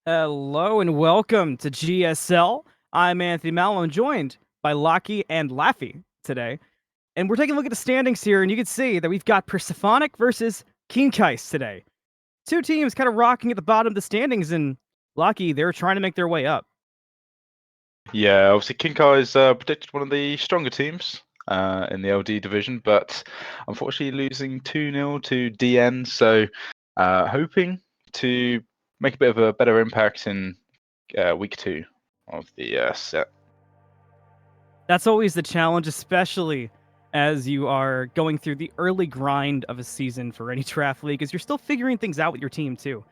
Hello and welcome to GSL. I'm Anthony Malone, joined by Lockie and Laffy today. And we're taking a look at the standings here, and you can see that we've got Persephonic versus Keenkeis today. Two teams kind of rocking at the bottom of the standings, and Lockie, they're trying to make their way up. Yeah, obviously Kinkai is predicted one of the stronger teams in the LD division, but unfortunately losing 2-0 to DN. So hoping to make a bit of a better impact in week 2 of the set. That's always the challenge, especially as you are going through the early grind of a season for any draft league, as you're still figuring things out with your team too.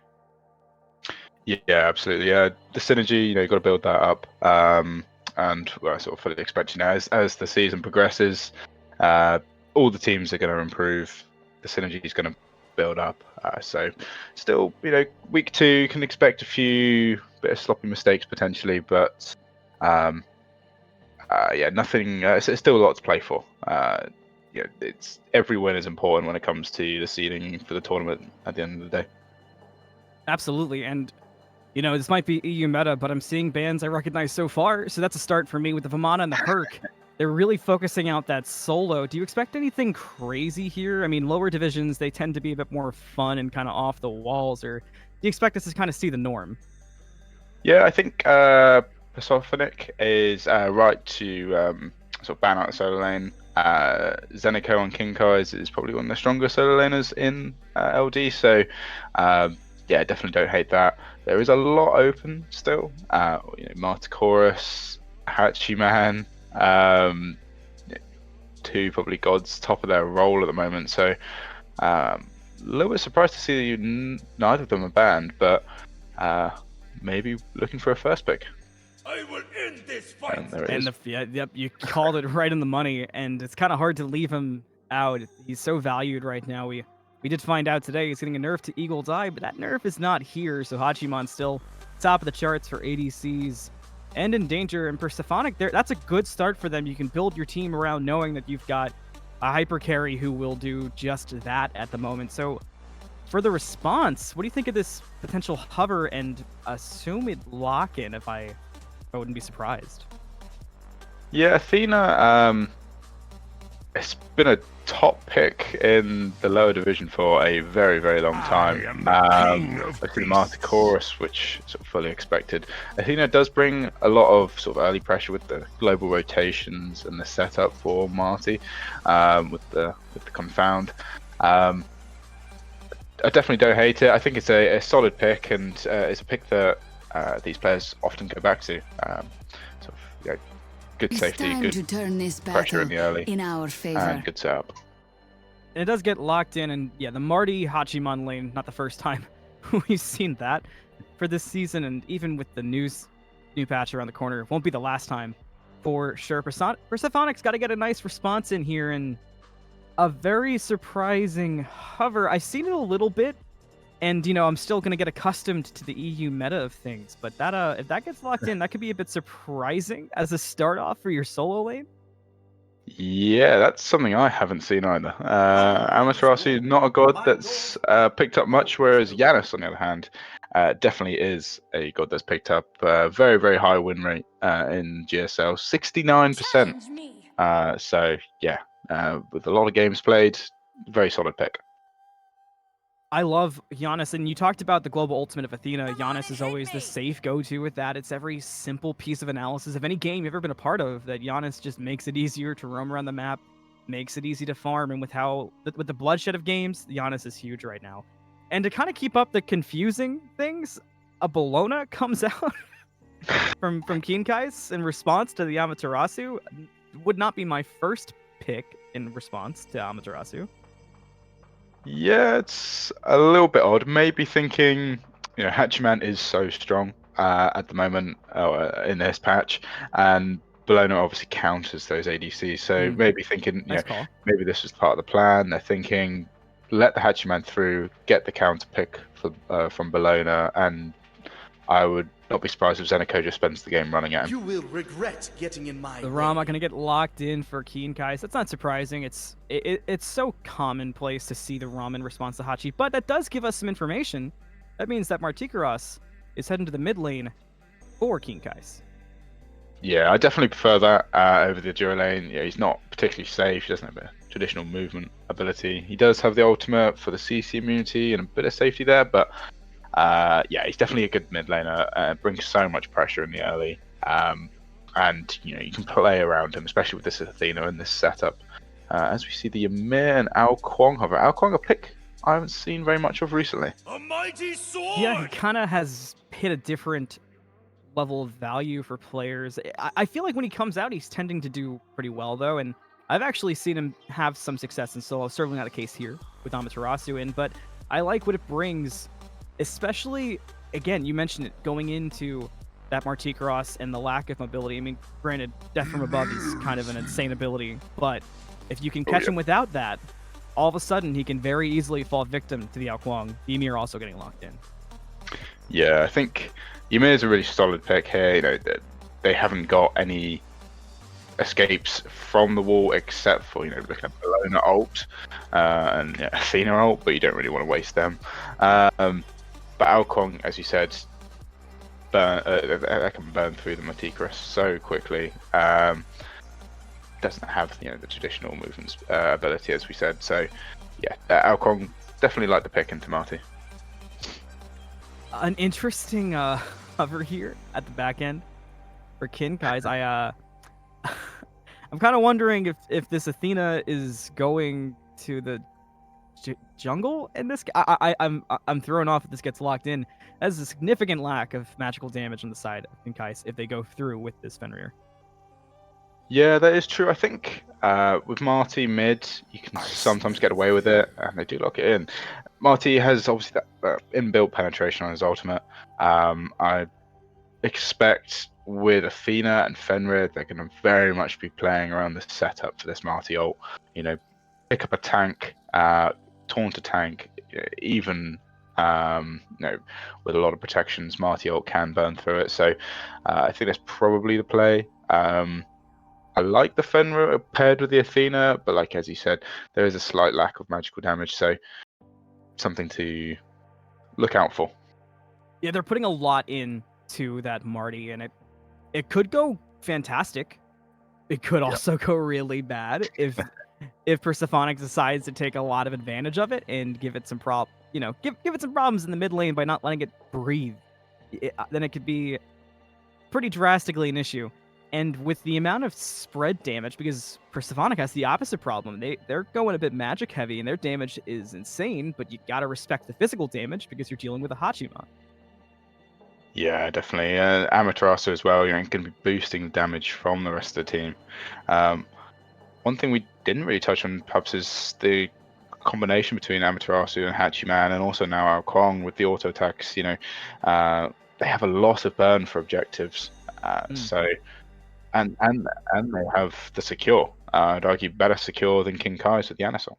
Yeah, absolutely. Yeah, the synergy, you've got to build that up. And I sort of fully expect, as the season progresses, all the teams are going to improve. The synergy is going to build up. So, still, week 2 can expect a few bit of sloppy mistakes potentially, but yeah, nothing. It's still a lot to play for. It's every win is important when it comes to the seeding for the tournament at the end of the day. Absolutely, and this might be EU meta, but I'm seeing bands I recognize so far, so that's a start for me with the Vamana and the Herc. They're really focusing out that solo. Do you expect anything crazy here? I mean, lower divisions, they tend to be a bit more fun and kind of off the walls, or do you expect us to kind of see the norm? Yeah, I think Persephonic is right to sort of ban out the solo lane. Zenico on Kinkai is probably one of the stronger solo laners in LD, so yeah, definitely don't hate that. There is a lot open still. Martichorus, Hachiman, two probably gods top of their role at the moment. So a little bit surprised to see neither of them are banned, but maybe looking for a first pick. I will end this fight. And there it is. Yep, you called it right in the money, and it's kind of hard to leave him out. He's so valued right now. We did find out today he's getting a nerf to Eagle's Eye, but that nerf is not here, so Hachiman's still top of the charts for ADCs and in danger. And Persephonic, that's a good start for them. You can build your team around knowing that you've got a hyper carry who will do just that at the moment. So for the response, what do you think of this potential hover and assume it lock in if I wouldn't be surprised? Yeah, Athena, it's been a top pick in the lower division for a very, very long time. I think Martichorus, which is sort of fully expected. Athena does bring a lot of sort of early pressure with the global rotations and the setup for Marty, with the confound. I definitely don't hate it. I think it's a solid pick, and it's a pick that these players often go back to. Good safety, good pressure in the early, in our favor, and good setup. And it does get locked in, and yeah, the Marty Hachiman lane, not the first time we've seen that for this season, and even with the new patch around the corner, it won't be the last time for sure. Persephonic's got to get a nice response in here, and a very surprising hover. I've seen it a little bit, and I'm still gonna get accustomed to the EU meta of things. But that if that gets locked in, that could be a bit surprising as a start off for your solo lane. Yeah, that's something I haven't seen either. Amaterasu, not a god that's picked up much, whereas Yanis, on the other hand, definitely is a god that's picked up very, very high win rate in GSL, 69%. So yeah, with a lot of games played, very solid pick. I love Giannis, and you talked about the global ultimate of Athena. Giannis is always the safe go-to with that. It's every simple piece of analysis of any game you've ever been a part of that Giannis just makes it easier to roam around the map, makes it easy to farm, and with the bloodshed of games, Giannis is huge right now. And to kind of keep up the confusing things, a Bologna comes out from Keenkeis in response to the Amaterasu. Would not be my first pick in response to Amaterasu. Yeah, it's a little bit odd. Maybe thinking, Hachiman is so strong at the moment in this patch, and Bologna obviously counters those ADCs. So maybe thinking, nice maybe this was part of the plan. They're thinking, let the Hachiman through, get the counter pick from Bologna, and I would not be surprised if Zenico just spends the game running at him. You will regret getting in my The way. Rama gonna get locked in for Keenkeis. That's not surprising. It's so commonplace to see the Rama in response to Hachi, but that does give us some information. That means that Martichorus is heading to the mid lane for King Kais. Yeah, I definitely prefer that over the Duralane. Yeah, he's not particularly safe. He doesn't have a traditional movement ability. He does have the ultimate for the CC immunity and a bit of safety there, but yeah, he's definitely a good mid laner. Brings so much pressure in the early, and you can play around him, especially with this Athena and this setup. As we see the Ymir and Ao Kwong hover. Ao Kwong, a pick I haven't seen very much of recently. A mighty sword! Yeah, he kind of has hit a different level of value for players. I feel like when he comes out, he's tending to do pretty well, though, and I've actually seen him have some success in solo. Certainly not the case here with Amaterasu in, but I like what it brings, especially, again, you mentioned it, going into that Marti Cross and the lack of mobility. I mean, granted, Death from Above is kind of an insane ability, but if you can catch him without that, all of a sudden he can very easily fall victim to the Ao Kwong. The Ymir also getting locked in. Yeah, I think Ymir is a really solid pick here. They haven't got any escapes from the wall except for looking at Bellona ult and Athena ult, but you don't really want to waste them. But Ao Kwong, as you said, I can burn through the Matikras so quickly. Doesn't have the traditional movements ability, as we said. So yeah, Ao Kwong definitely like the pick into Marty. An interesting hover here at the back end for Kin Kais. I'm kind of wondering if this Athena is going to the jungle in this. I'm thrown off if this gets locked in. That's a significant lack of magical damage on the side of Kin Kais if they go through with this Fenrir. Yeah, that is true. I think with Marty mid, you can sometimes get away with it, and they do lock it in. Marty has obviously that inbuilt penetration on his ultimate. I expect with Athena and Fenrir, they're going to very much be playing around the setup for this Marty ult. Pick up a tank, taunt a tank, even with a lot of protections, Marty ult can burn through it. So I think that's probably the play. I like the Fenrir paired with the Athena, but as you said, there is a slight lack of magical damage, so something to look out for. Yeah, they're putting a lot into that Marty, and it could go fantastic. It could also go really bad if Persephonic decides to take a lot of advantage of it and give it some give it some problems in the mid lane by not letting it breathe. Then it could be pretty drastically an issue. And with the amount of spread damage, because Persephonic has the opposite problem, they're going a bit magic heavy, and their damage is insane, but you gotta respect the physical damage because you're dealing with a Hachiman. Yeah, definitely. Amaterasu as well, going to be boosting damage from the rest of the team. One thing we didn't really touch on, perhaps, is the combination between Amaterasu and Hachiman, and also now Ao Kwong with the auto attacks. They have a lot of burn for objectives, so. And they have the secure. I'd argue better secure than King Kai's with the Anisol.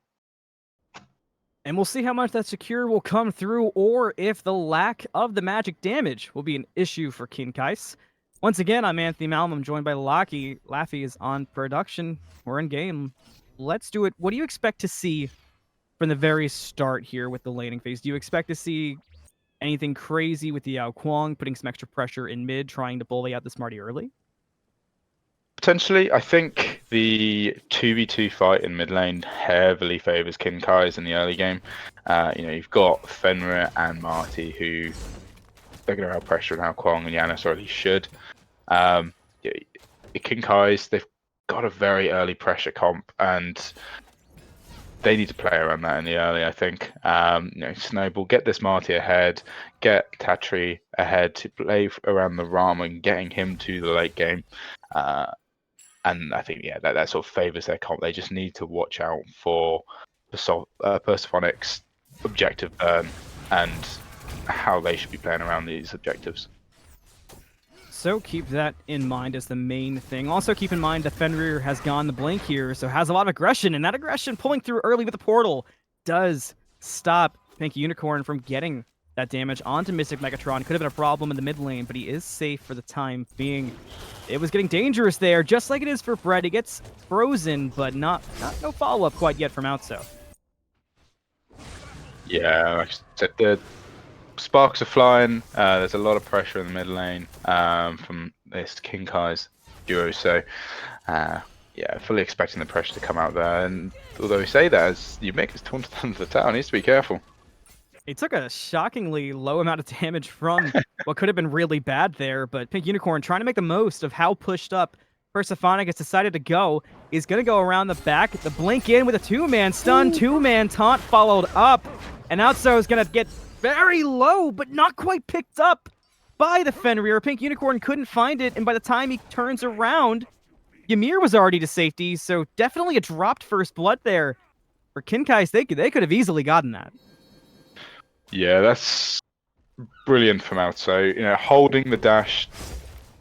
And we'll see how much that secure will come through, or if the lack of the magic damage will be an issue for King Kais. Once again, I'm Anthony Malum. I'm joined by Laffy. Laffy is on production. We're in game. Let's do it. What do you expect to see from the very start here with the laning phase? Do you expect to see anything crazy with the Ao Kwong putting some extra pressure in mid, trying to bully out the Smarty early? Potentially, I think the 2v2 fight in mid lane heavily favors King Kai's in the early game. You've got Fenrir and Marty, who they're going to have pressure on Ao Kwong and Yanis, or at least should. King Kai's, they've got a very early pressure comp, and they need to play around that in the early, I think. Snowball, get this Marty ahead, get Tatri ahead to play around the Ram and getting him to the late game. And I think, that sort of favors their comp. They just need to watch out for Persephonic's objective burn and how they should be playing around these objectives. So keep that in mind as the main thing. Also keep in mind that Fenrir has gone the blink here, so has a lot of aggression, and that aggression pulling through early with the portal does stop Pink Unicorn from getting that damage onto Mystic Megatron. Could have been a problem in the mid lane, but he is safe for the time being. It was getting dangerous there, just like it is for Brett. He gets frozen, but no follow-up quite yet from Outso. Yeah, like I said, sparks are flying. There's a lot of pressure in the mid lane from this King Kai's duo. So, yeah, fully expecting the pressure to come out there. And although we say that, as you make his taunted under the tower, needs to be careful. He took a shockingly low amount of damage from what could have been really bad there, but Pink Unicorn trying to make the most of how pushed up Persephonic has decided to go. He's going to go around the back, the blink in with a two-man stun, two-man taunt followed up, and Outso is going to get very low, but not quite picked up by the Fenrir. Pink Unicorn couldn't find it, and by the time he turns around, Ymir was already to safety, so definitely a dropped first blood there. For Kinkai's, they could have easily gotten that. Yeah, that's brilliant from Outso. You know, holding the dash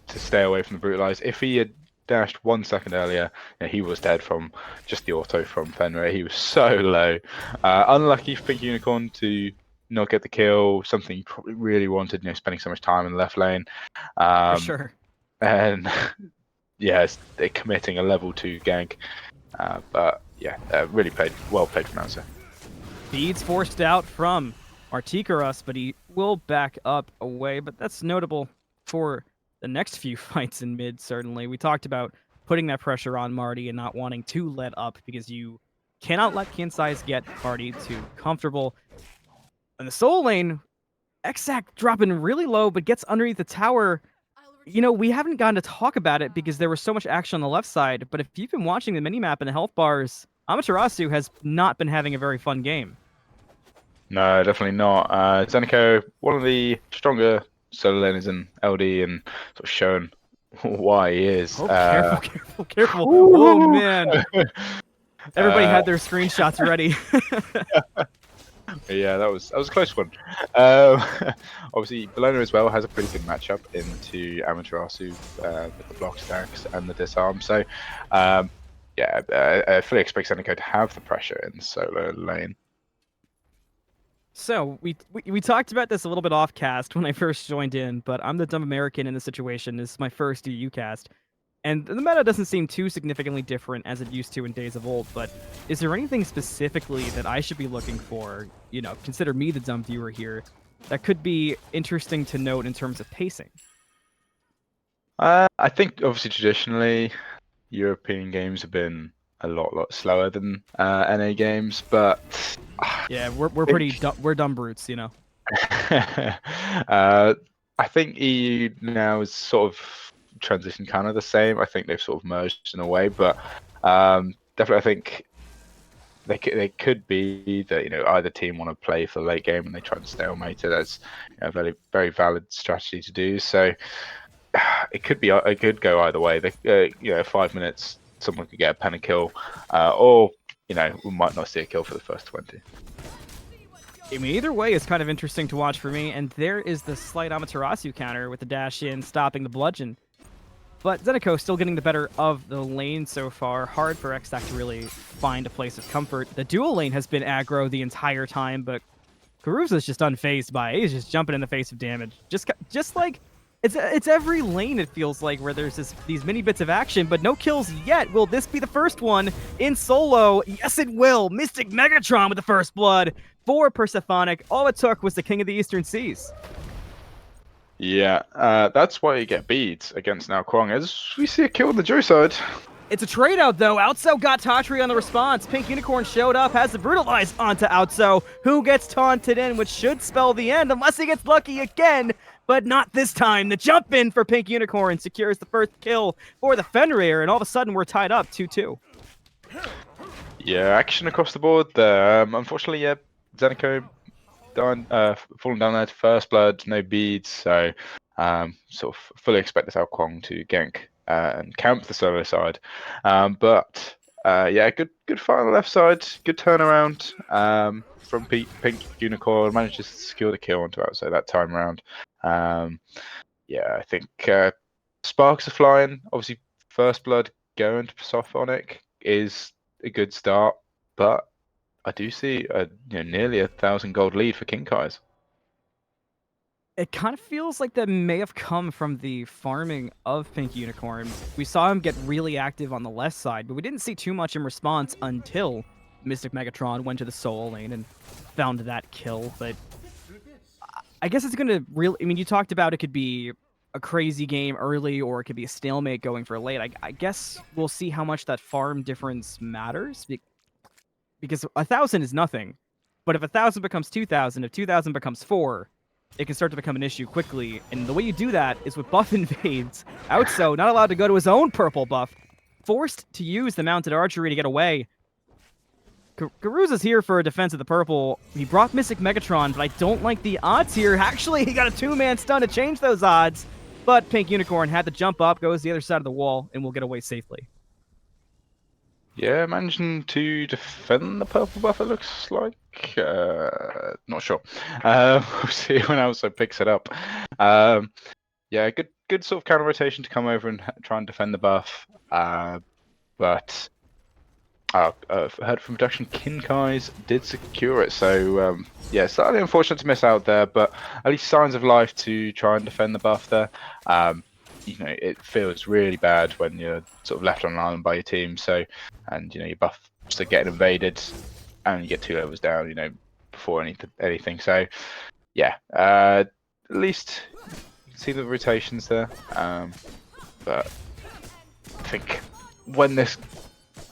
to stay away from the brutalize. If he had dashed 1 second earlier, you know, he was dead from just the auto from Fenrir. He was so low. Unlucky for Pink Unicorn to not get the kill. Something he probably really wanted. You know, spending so much time in the left lane. For sure. And yeah, they're committing a level 2 gank. But yeah, really well played from Outso. Beads forced out from Artikaros, but he will back up away. But that's notable for the next few fights in mid, certainly. We talked about putting that pressure on Marty and not wanting to let up because you cannot let Kinsai's get Marty too comfortable. In the soul lane, Exact dropping really low, but gets underneath the tower. You know, we haven't gotten to talk about it because there was so much action on the left side, but if you've been watching the minimap and the health bars, Amaterasu has not been having a very fun game. No, definitely not. Zenico, one of the stronger solo laners in LD, and sort of shown why he is. Oh, careful. Oh, man. Everybody had their screenshots ready. Yeah, that was a close one. Obviously, Bologna as well has a pretty good matchup into Amaterasu with the block stacks and the disarm. So, yeah, I fully expect Zenico to have the pressure in the solo lane. So, we talked about this a little bit off cast when I first joined in, but I'm the dumb American in this situation. This is my first EU cast. And the meta doesn't seem too significantly different as it used to in days of old, but is there anything specifically that I should be looking for, you know, consider me the dumb viewer here, that could be interesting to note in terms of pacing? I think, obviously, traditionally, European games have been a lot slower than NA games, but yeah, we're pretty we're dumb brutes, you know. I think EU now is sort of transition kind of the same. I think they've sort of merged in a way, but definitely I think they could be that, you know, either team want to play for the late game and they try and stalemate it. That's, you know, a very, very valid strategy to do. So it could go either way. You know, 5 minutes, someone could get a pen and kill, or, you know, we might not see a kill for the first 20. I mean, either way is kind of interesting to watch for me, and there is the slight Amaterasu counter with the dash in, stopping the bludgeon. But Zenico still getting the better of the lane so far. Hard for Xtac to really find a place of comfort. The dual lane has been aggro the entire time, but Karusa's just unfazed by it. He's just jumping in the face of damage. Just like, it's every lane, it feels like, where there's these mini bits of action, but no kills yet. Will this be the first one in solo? Yes, it will. Mystic Megatron with the first blood for Persephonic. All it took was the King of the Eastern Seas. Yeah, that's why you get beads against Now Kwong, as we see a kill on the Joe side. It's a trade out though. Outso got Tatri on the response. Pink Unicorn showed up, has the brutalize onto Outso, who gets taunted in, which should spell the end unless he gets lucky again, but not this time. The jump in for Pink Unicorn secures the first kill for the Fenrir, and all of a sudden we're tied up 2-2. Yeah, action across the board there. Unfortunately, yeah, Zenico falling down there to first blood, no beads, so sort of fully expect this Ao Kwong to gank and camp the solo side. But yeah, good fight on the left side, good turnaround from Pink Unicorn, manages to secure the kill onto Outso that time around. Yeah, I think sparks are flying. Obviously, first blood going to Persephonic is a good start, but I do see nearly 1,000 gold lead for King Kai's. It kind of feels like that may have come from the farming of Pink Unicorn. We saw him get really active on the left side, but we didn't see too much in response until Mystic Megatron went to the solo lane and found that kill. But I guess it's gonna really. I mean, you talked about it could be a crazy game early, or it could be a stalemate going for late. I guess we'll see how much that farm difference matters, because 1,000 is nothing, but if 1,000 becomes 2,000, if 2,000 becomes 4, it can start to become an issue quickly. And the way you do that is with buff invades. Outso not allowed to go to his own purple buff, forced to use the mounted archery to get away. Karuza's here for a defense of the purple. He brought Mystic Megatron, but I don't like the odds here. Actually, he got a 2-man stun to change those odds, but Pink Unicorn had to jump up, goes to the other side of the wall, and will get away safely. Yeah, managing to defend the purple buff, it looks like. Not sure. We'll see when also picks it up. Yeah, good sort of counter rotation to come over and try and defend the buff. But I've heard from production, Kinkai's did secure it. So yeah, slightly unfortunate to miss out there, but at least signs of life to try and defend the buff there. You know, it feels really bad when you're sort of left on an island by your team. So, and you know, your buffs are getting invaded, and you get 2 levels down. You know, before anything. So, yeah, at least you can see the rotations there. But I think when this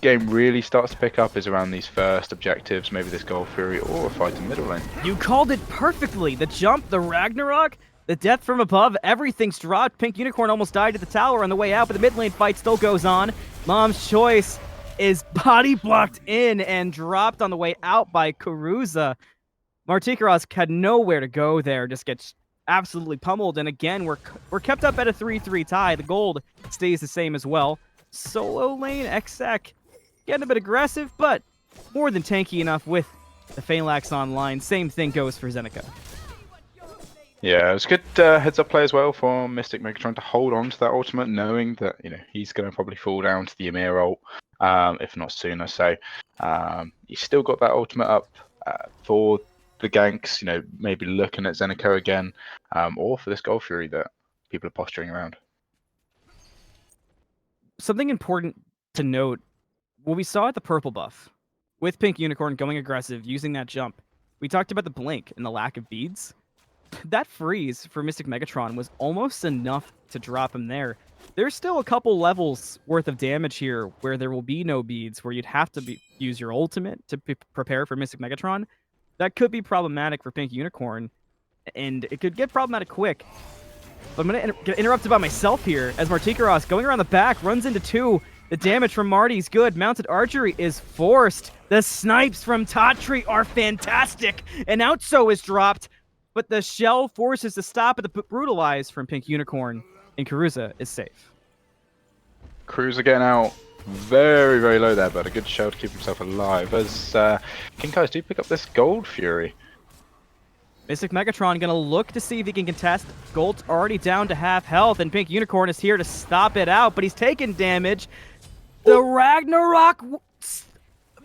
game really starts to pick up is around these first objectives, maybe this Gold Fury or a fight in middle lane. You called it perfectly. The jump, the Ragnarok, the death from above, everything's dropped. Pink Unicorn almost died at the tower on the way out, but the mid lane fight still goes on. Mom's Choice is body blocked in and dropped on the way out by Karuza. Martikaros had nowhere to go there, just gets absolutely pummeled. And again, we're kept up at a 3-3 tie. The gold stays the same as well. Solo lane, Exec getting a bit aggressive, but more than tanky enough with the Phalanx online. Same thing goes for Zeneca. Yeah, it was good heads up play as well for Mystic Megatron to hold on to that ultimate, knowing that he's going to probably fall down to the Ymir ult, if not sooner. So he's still got that ultimate up for the ganks. Maybe looking at Zeneca again, or for this Gold Fury that people are posturing around. Something important to note: what we saw at the purple buff with Pink Unicorn going aggressive, using that jump. We talked about the blink and the lack of beads. That freeze for Mystic Megatron was almost enough to drop him there. There's still a couple levels worth of damage here where there will be no beads, where you'd have to use your ultimate to prepare for Mystic Megatron. That could be problematic for Pink Unicorn, and it could get problematic quick. But I'm going to get interrupted by myself here as Martikaros going around the back, runs into 2. The damage from Marty's good. Mounted archery is forced. The snipes from Tatri are fantastic. And Outso is dropped, but the shell forces the stop at the brutalize from Pink Unicorn, and Karuza is safe. Karuza getting out very, very low there, but a good shell to keep himself alive as Kinkai's do pick up this Gold Fury. Mystic Megatron gonna look to see if he can contest. Gold's already down to half health, and Pink Unicorn is here to stop it out, but he's taking damage. The Ragnarok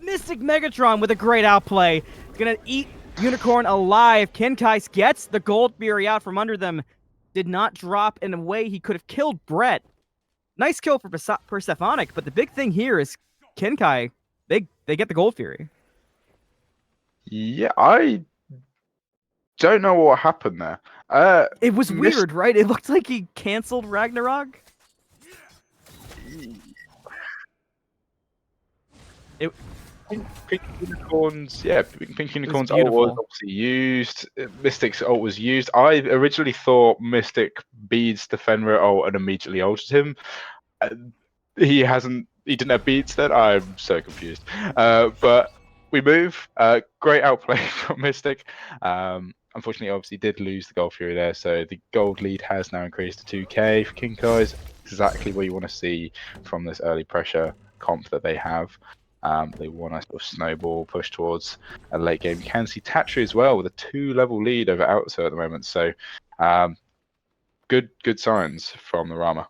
Mystic Megatron with a great outplay. He's gonna eat Unicorn alive. Kinkais gets the Gold Fury out from under them. Did not drop in a way he could have killed Brett. Nice kill for Persephonic, but the big thing here is Kinkai, they get the Gold Fury. Yeah, I don't know what happened there. It was weird, right? It looked like he canceled Ragnarok. Pink Unicorn's Pink Unicorn's ult was obviously used. Mystic's ult was used. I originally thought Mystic beads the Fenrir ult and immediately ulted him. He didn't have beads then. I'm so confused. But we move. Great outplay from Mystic. Unfortunately, obviously did lose the Gold Fury there, so the gold lead has now increased to 2k for Kinkai's. Exactly what you want to see from this early pressure comp that they have. They want to sort of snowball, push towards a late game. You can see Tatri as well with a 2-level lead over Outso at the moment. So good signs from the Rama.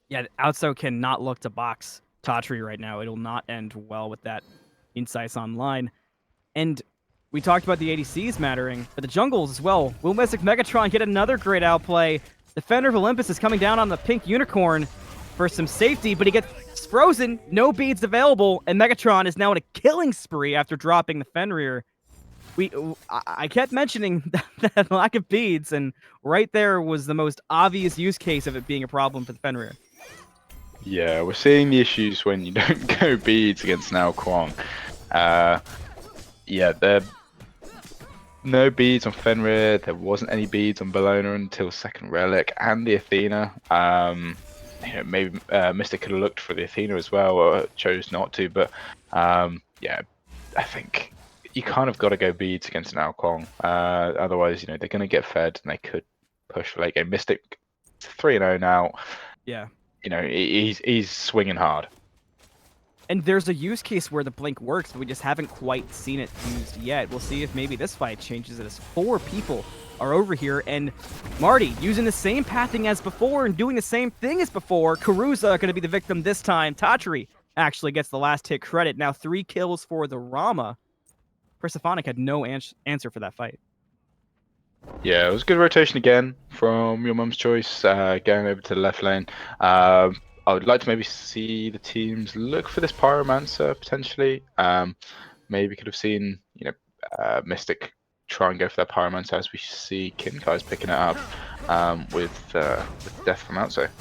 Yeah, Outso cannot look to box Tatri right now. It'll not end well with that Insights online. And we talked about the ADCs mattering, but the jungles as well. Will Mystic Megatron get another great outplay? Defender of Olympus is coming down on the Pink Unicorn for some safety, but he gets frozen, no beads available, and Megatron is now in a killing spree after dropping the Fenrir. I kept mentioning that lack of beads, and right there was the most obvious use case of it being a problem for the Fenrir. Yeah, we're seeing the issues when you don't go beads against Nao Kwong. Yeah, there no beads on Fenrir. There wasn't any beads on Bologna until second relic and the Athena. Maybe Mystic could have looked for the Athena as well, or chose not to. But yeah, I think you kind of got to go beads against Nao Kwong. Otherwise, they're going to get fed and they could push for late game. Mystic 3-0 now. Yeah. He's swinging hard. And there's a use case where the blink works, but we just haven't quite seen it used yet. We'll see if maybe this fight changes it as 4 people are over here. And Marty using the same pathing as before and doing the same thing as before. Karuza going to be the victim this time. Tatri actually gets the last hit credit. Now 3 kills for the Rama. Persephonic had no answer for that fight. Yeah, it was a good rotation again from your mum's choice, going over to the left lane. I would like to maybe see the teams look for this Pyromancer potentially. Maybe could have seen, Mystic try and go for that Pyromancer as we see Kinkai's picking it up with Death from outside.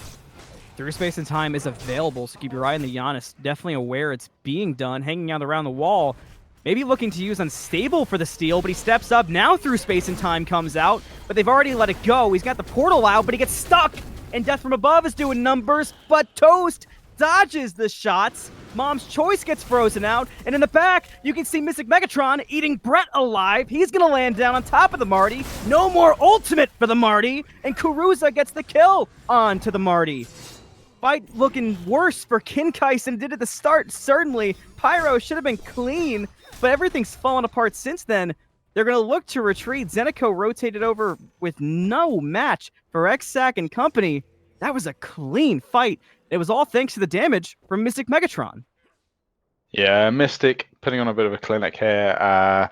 Through space and time is available, so keep your eye on the Giannis. Definitely aware it's being done, hanging out around the wall. Maybe looking to use Unstable for the steal, but he steps up. Now Through Space and Time comes out, but they've already let it go. He's got the portal out, but he gets stuck. And Death from Above is doing numbers, but Toast dodges the shots. Mom's Choice gets frozen out, and in the back, you can see Mystic Megatron eating Brett alive. He's going to land down on top of the Marty. No more ultimate for the Marty, and Karuza gets the kill onto the Marty. Fight looking worse for Kinkai than it did at the start, certainly. Pyro should have been clean, but everything's fallen apart since then. They're going to look to retreat. Zenico rotated over with no match for X-Sac and company. That was a clean fight. It was all thanks to the damage from Mystic Megatron. Yeah, Mystic putting on a bit of a clinic here.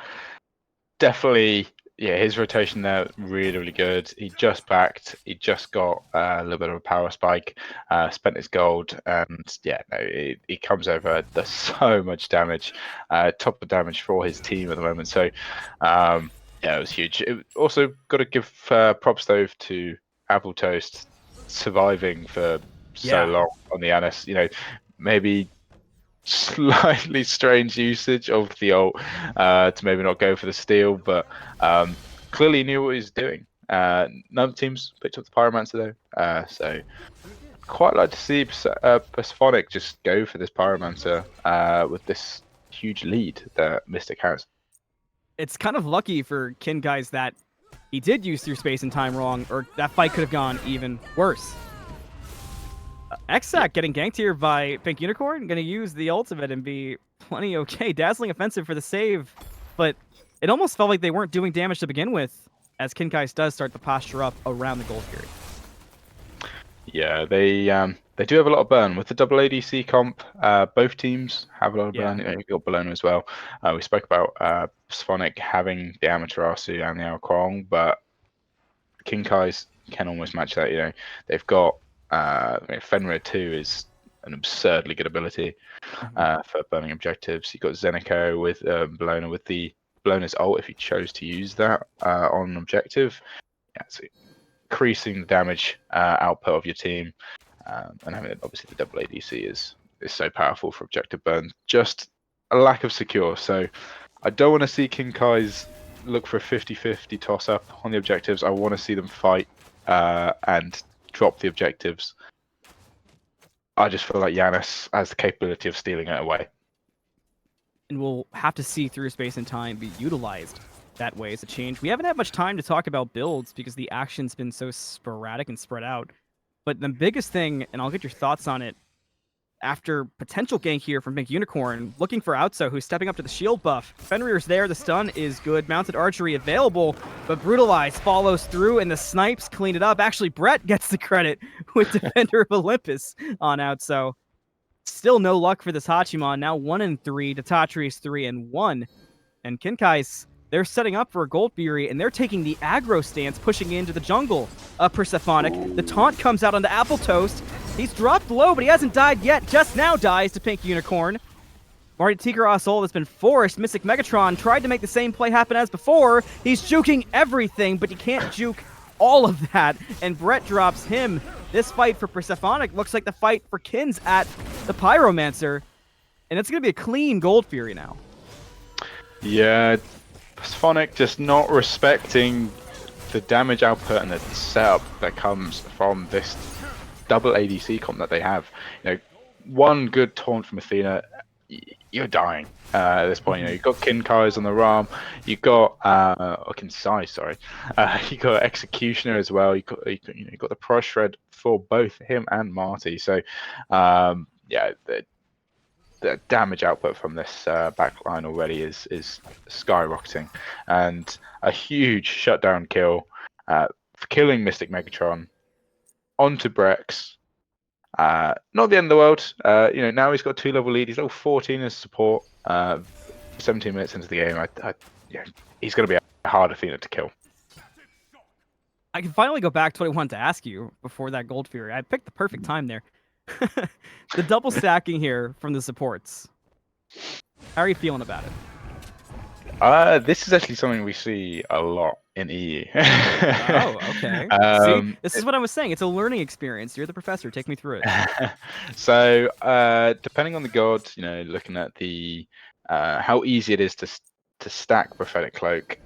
Definitely, yeah, his rotation there, really, really good. He just backed. He just got a little bit of a power spike, spent his gold, and yeah, no, he comes over. Does so much damage, top of damage for his team at the moment. So, yeah, it was huge. It also got to give props though to Apple Toast surviving for so long on the Anis. Maybe slightly strange usage of the ult to maybe not go for the steal, but clearly knew what he was doing. None of the teams picked up the Pyromancer though, so quite like to see Persephonic just go for this Pyromancer with this huge lead that Mystic has. It's kind of lucky for Kinkai's that he did use Through Space and Time wrong, or that fight could have gone even worse. X-Sac getting ganked here by Pink Unicorn, going to use the ultimate and be plenty okay. Dazzling offensive for the save, but it almost felt like they weren't doing damage to begin with, as Kinkai's does start to posture up around the Gold Fury. Yeah, they do have a lot of burn with the double ADC comp. Both teams have a lot of burn. You've got Bologna as well. We spoke about Persephonic having the Amaterasu and the Alquang, but Kinkai's can almost match that. They've got Fenrir 2 is an absurdly good ability for burning objectives. You've got Zenico with Bologna with the Bologna's ult if you chose to use that on an objective. Yeah, so increasing the damage output of your team, and having obviously the double ADC is so powerful for objective burn. Just a lack of secure. So I don't want to see Kinkai's look for a 50-50 toss up on the objectives. I want to see them fight and drop the objectives. I just feel like Giannis has the capability of stealing it away. And we'll have to see Through Space and Time be utilized that way as a change. We haven't had much time to talk about builds because the action's been so sporadic and spread out. But the biggest thing, and I'll get your thoughts on it, after potential gank here from Pink Unicorn, looking for Outso, who's stepping up to the shield buff. Fenrir's there, the stun is good, mounted archery available, but Brutalize follows through, and the snipes clean it up. Actually, Brett gets the credit with Defender of Olympus on Outso. Still no luck for this Hachiman, now 1-3, Datatri's 3-1. And Kinkai's, they're setting up for a Gold Fury, and they're taking the aggro stance, pushing into the jungle of Persephonic. The taunt comes out on the Apple Toast. He's dropped low, but he hasn't died yet. Just now dies to Pink Unicorn. Marty Tikara Soul has been forced. Mystic Megatron tried to make the same play happen as before. He's juking everything, but you can't juke all of that. And Brett drops him. This fight for Persephonic looks like the fight for Kins at the Pyromancer. And it's going to be a clean Gold Fury now. Yeah, Persephonic just not respecting the damage output and the setup that comes from this double ADC comp that they have. You know, one good taunt from Athena, you're dying at this point. You know, you've got Kinkai's on the Ram, you've got or Kinsai, sorry, you got Executioner as well. You got the Pro Shred for both him and Marty. So yeah, the damage output from this backline already is skyrocketing, and a huge shutdown kill for killing Mystic Megatron onto Brex. Not the end of the world. You know, now he's got a 2-level lead. He's level 14 as support. 17 minutes into the game, yeah, he's going to be a hard Athena to kill. I can finally go back to what I wanted to ask you before that Gold Fury. I picked the perfect time there. The double stacking here from the supports. How are you feeling about it? This is actually something we see a lot in EU. Oh, okay. See, this is what I was saying. It's a learning experience. You're the professor. Take me through it. So, depending on the god, you know, looking at the how easy it is to stack Prophetic Cloak,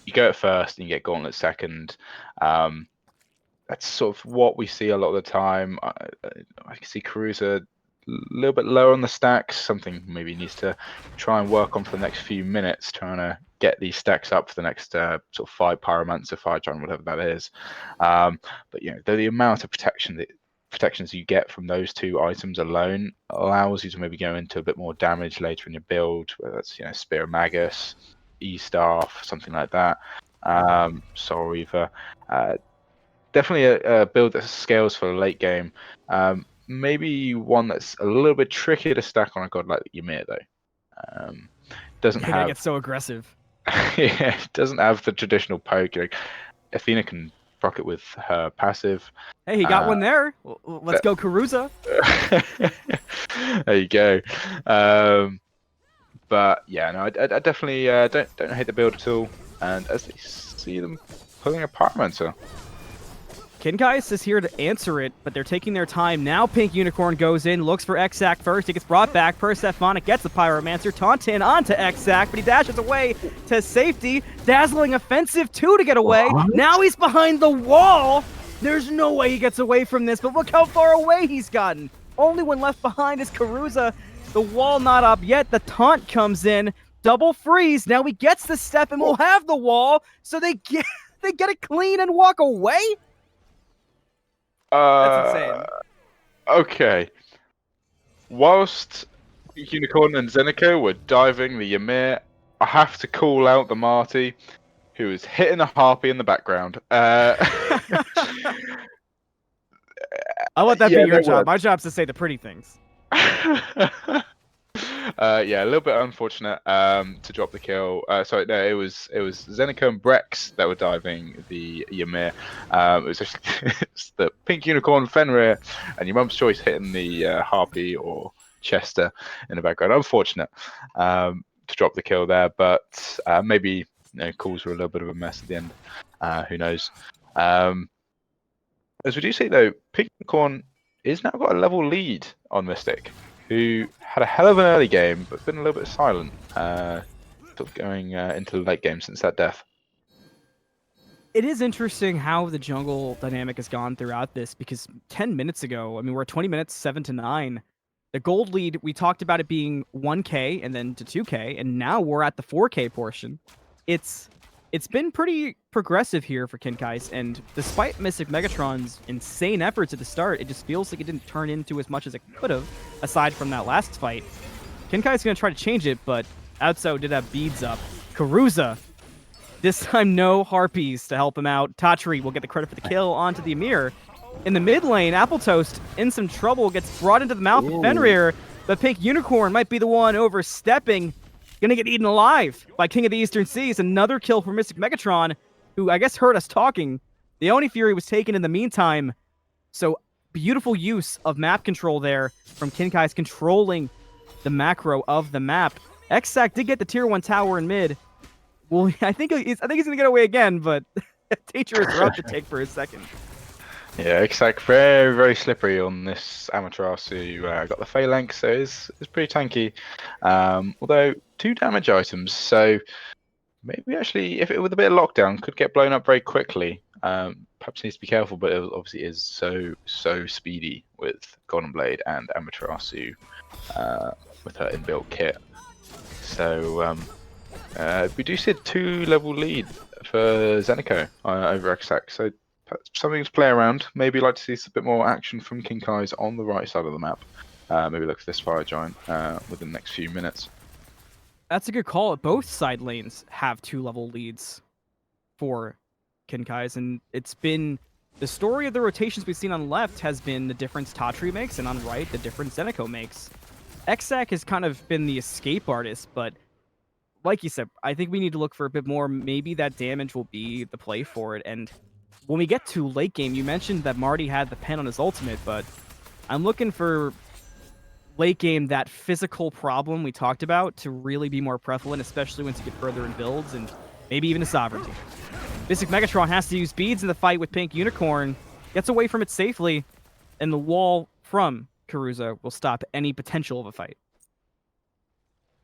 you go at first and you get Gauntlet second. That's sort of what we see a lot of the time. I can see Carusa a little bit lower on the stacks, something maybe needs to try and work on for the next few minutes, trying to get these stacks up for the next sort of 5 Pyromancer, 5 Giant, whatever that is. But you know, the amount of protections you get from those 2 items alone allows you to maybe go into a bit more damage later in your build, whether that's, you know, Spear of Magus, E-Staff, something like that. Soul Reaver. Definitely a build that scales for the late game. Maybe one that's a little bit trickier to stack on a god like Ymir, though. Doesn't You're have. gonna get so aggressive. Yeah, doesn't have the traditional poke. Like, Athena can proc it with her passive. Hey, he got one there. Let's go, Carusa. There you go. But yeah, no, I definitely don't hate the build at all. And as I see them pulling a Pyromancer. Kinkais is here to answer it, but they're taking their time. Now Pink Unicorn goes in, looks for Exac first. He gets brought back. Persephonic gets the Pyromancer. Tauntaun onto Exac, but he dashes away to safety. Dazzling offensive 2 to get away. What? Now he's behind the wall. There's no way he gets away from this, but look how far away he's gotten. Only one left behind is Carusa. The wall not up yet. The taunt comes in. Double freeze. Now he gets the step and will have the wall. So they get it clean and walk away? That's insane. Okay. Whilst Unicorn and Zenico were diving the Ymir, I have to call out the Marty, who is hitting a harpy in the background. I'll let that be your job. My job's to say the pretty things. Yeah, a little bit unfortunate to drop the kill. Sorry, no, it was Zenico and Brex that were diving the Ymir. It was actually it's the Pink Unicorn, Fenrir, and your mum's choice hitting the Harpy or Chester in the background. Unfortunate to drop the kill there, but maybe, you know, calls were a little bit of a mess at the end. Who knows? As we do see though, Pink Unicorn is now got a level lead on Mystic, who had a hell of an early game, but been a little bit silent, sort of going into the late game since that death. It is interesting how the jungle dynamic has gone throughout this, because 10 minutes ago, I mean, we're at 20 minutes, 7-9. The gold lead, we talked about it being 1K and then to 2K, and now we're at the 4K portion. It's been pretty progressive here for Kinkais, and despite Mystic Megatron's insane efforts at the start, it just feels like it didn't turn into as much as it could have, aside from that last fight. Kinkai's going to try to change it, but Outso did have beads up. Carusa, this time no Harpies to help him out. Tatri will get the credit for the kill onto the Ymir. In the mid lane, Appletoast in some trouble, gets brought into the mouth of Fenrir, but Pink Unicorn might be the one overstepping. Gonna get eaten alive by King of the Eastern Seas. Another kill for Mystic Megatron, who I guess heard us talking. The Oni Fury was taken in the meantime. So beautiful use of map control there from Kinkai's controlling the macro of the map. Xac did get the tier 1 tower in mid. Well, I think he's gonna get away again, but dangerous route to take for a second. Yeah, exact. Very, very slippery on this Amaterasu. Got the phalanx, so it's pretty tanky. Although 2 damage items, so maybe actually, if it with a bit of lockdown, could get blown up very quickly. Perhaps needs to be careful, but it obviously is so speedy with Golden Blade and Amaterasu with her inbuilt kit. So we do see a 2-level lead for Zenico over Xac. So something to play around. Maybe like to see a bit more action from King Kai's on the right side of the map. Maybe look for this Fire Giant within the next few minutes. That's a good call. Both side lanes have 2-level leads for Kinkai's, and it's been the story of the rotations we've seen on left has been the difference Tatri makes, and on right, the difference Zenico makes. Xac has kind of been the escape artist, but like you said, I think we need to look for a bit more. Maybe that damage will be the play for it. And when we get to late game, you mentioned that Marty had the pen on his ultimate, but I'm looking for late game, that physical problem we talked about to really be more prevalent, especially once you get further in builds and maybe even a sovereignty. Mystic Megatron has to use beads in the fight with Pink Unicorn, gets away from it safely, and the wall from Karuza will stop any potential of a fight.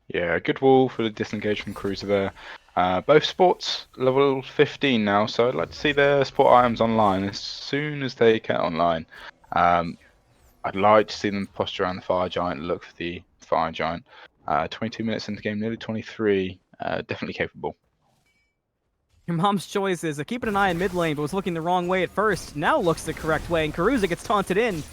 Yeah, good wall for the disengage from Cruiser there. Both sports level 15 now, so I'd like to see their sport items online as soon as they get online. I'd like to see them posture around the Fire Giant, look for the Fire Giant. 22 minutes into the game, nearly 23. Definitely capable. Your mom's choice is keeping an eye on mid lane, but was looking the wrong way at first. Now looks the correct way, and Karuza gets taunted in.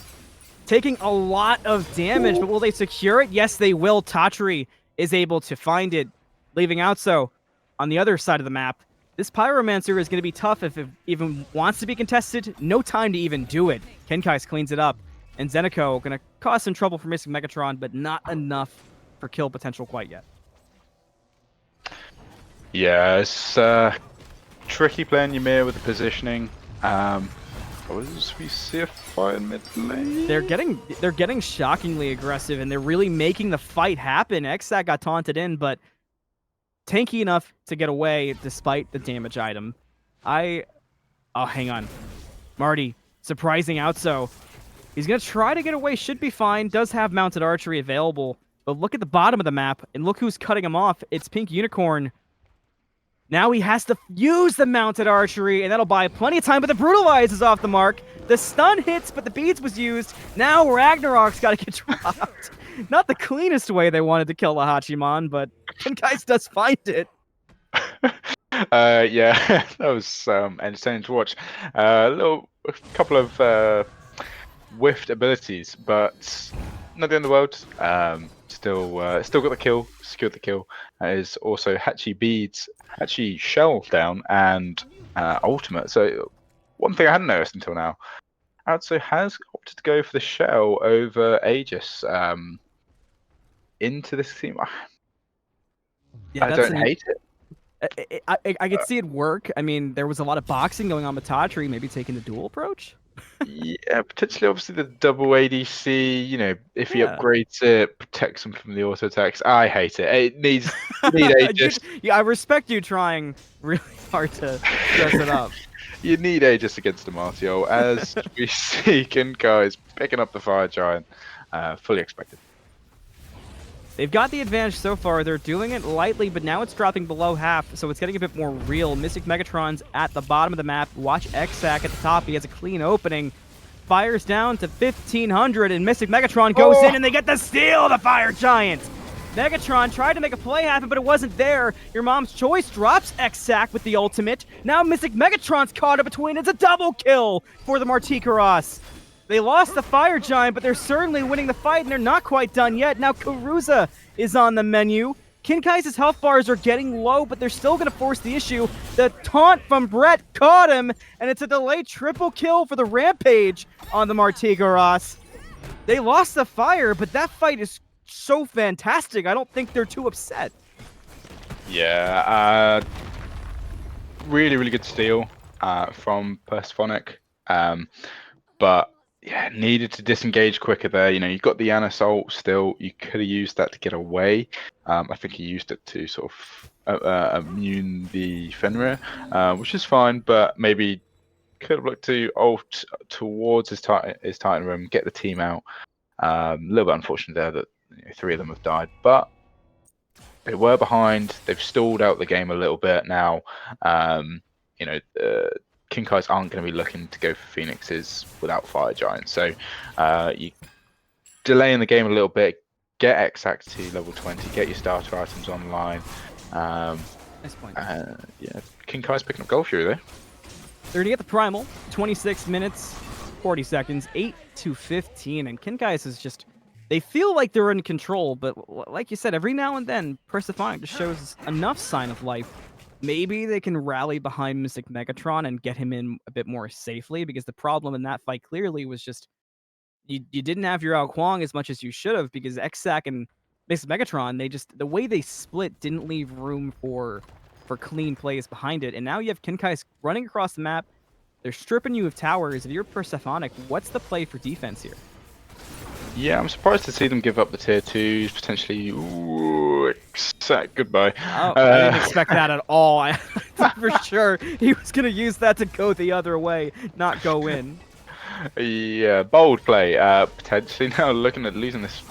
Taking a lot of damage, but will they secure it? Yes, they will. Tatri is able to find it, leaving out so on the other side of the map. This Pyromancer is going to be tough if it even wants to be contested. No time to even do it. Kenkais cleans it up, and Zenico going to cause some trouble for Mystic Megatron, but not enough for kill potential quite yet. Yeah, it's tricky playing Ymir with the positioning. We see a fight in mid lane. They're getting shockingly aggressive, and they're really making the fight happen. Xac got taunted in, but tanky enough to get away despite the damage item. Oh, hang on. Marty, surprising Outso. He's going to try to get away, should be fine. Does have mounted archery available, but look at the bottom of the map, and look who's cutting him off. It's Pink Unicorn. Now he has to use the mounted archery, and that'll buy plenty of time, but the Brutalize is off the mark. The stun hits, but the beads was used. Now Ragnarok's got to get dropped. Not the cleanest way they wanted to kill the Hachiman, but Kenkais does find it. Yeah, that was entertaining to watch. A couple of whiffed abilities, but not the end of the world. Still got the kill, secured the kill. Is also Hachi beads, Hachi shell down, and ultimate. So one thing I hadn't noticed until now, Outso has opted to go for the shell over Aegis into this team. Yeah, I don't hate it. I could see it work. I mean, there was a lot of boxing going on with Tatri, maybe taking the dual approach. Yeah, potentially, obviously the double ADC. You know, if he upgrades it, protects him from the auto attacks. I hate it. It needs Aegis. Yeah, I respect you trying really hard to dress it up. You need Aegis against the Martial, as we see Kinkai is picking up the Fire Giant. Fully expected. They've got the advantage so far. They're doing it lightly, but now it's dropping below half, so it's getting a bit more real. Mystic Megatron's at the bottom of the map. Watch Xac at the top. He has a clean opening. Fires down to 1,500, and Mystic Megatron goes in, and they get the steal, the Fire Giant! Megatron tried to make a play happen, but it wasn't there. Your mom's choice drops Xac with the ultimate. Now Mystic Megatron's caught in between. It's a double kill for the Martikaros. They lost the Fire Giant, but they're certainly winning the fight, and they're not quite done yet. Now Karuza is on the menu. Kinkai's health bars are getting low, but they're still going to force the issue. The taunt from Brett caught him, and it's a delayed triple kill for the Rampage on the Martikaros. They lost the fire, but that fight is so fantastic. I don't think they're too upset. Yeah, really, really good steal from Persephonic. But yeah, needed to disengage quicker there. You know, you got the Yanis ult still. You could have used that to get away. I think he used it to sort of immune the Fenrir, which is fine, but maybe could have looked to ult towards his Titan room, get the team out. A little bit unfortunate there that three of them have died, but they were behind. They've stalled out the game a little bit now. You know, King Kai's aren't going to be looking to go for Phoenixes without Fire Giants. So you delay in the game a little bit, get Exact to level 20, get your starter items online. Nice point. Yeah, King Kai's picking up Gold Fury there. They're going to get the Primal, 26 minutes, 40 seconds, 8 to 15. And Kinkais is just, they feel like they're in control, but like you said, every now and then, Persephonic just shows enough sign of life. Maybe they can rally behind Mystic Megatron and get him in a bit more safely, because the problem in that fight clearly was just you didn't have your Ao Kuang as much as you should have, because Xac and Mystic Megatron, the way they split didn't leave room for clean plays behind it. And now you have Kinkais running across the map. They're stripping you of towers. If you're Persephonic, what's the play for defense here? Yeah, I'm surprised to see them give up the tier 2s, potentially. Ooh, Exact, goodbye. Oh, I didn't expect that at all. I thought for sure he was going to use that to go the other way, not go in. Yeah, bold play. Potentially now looking at losing this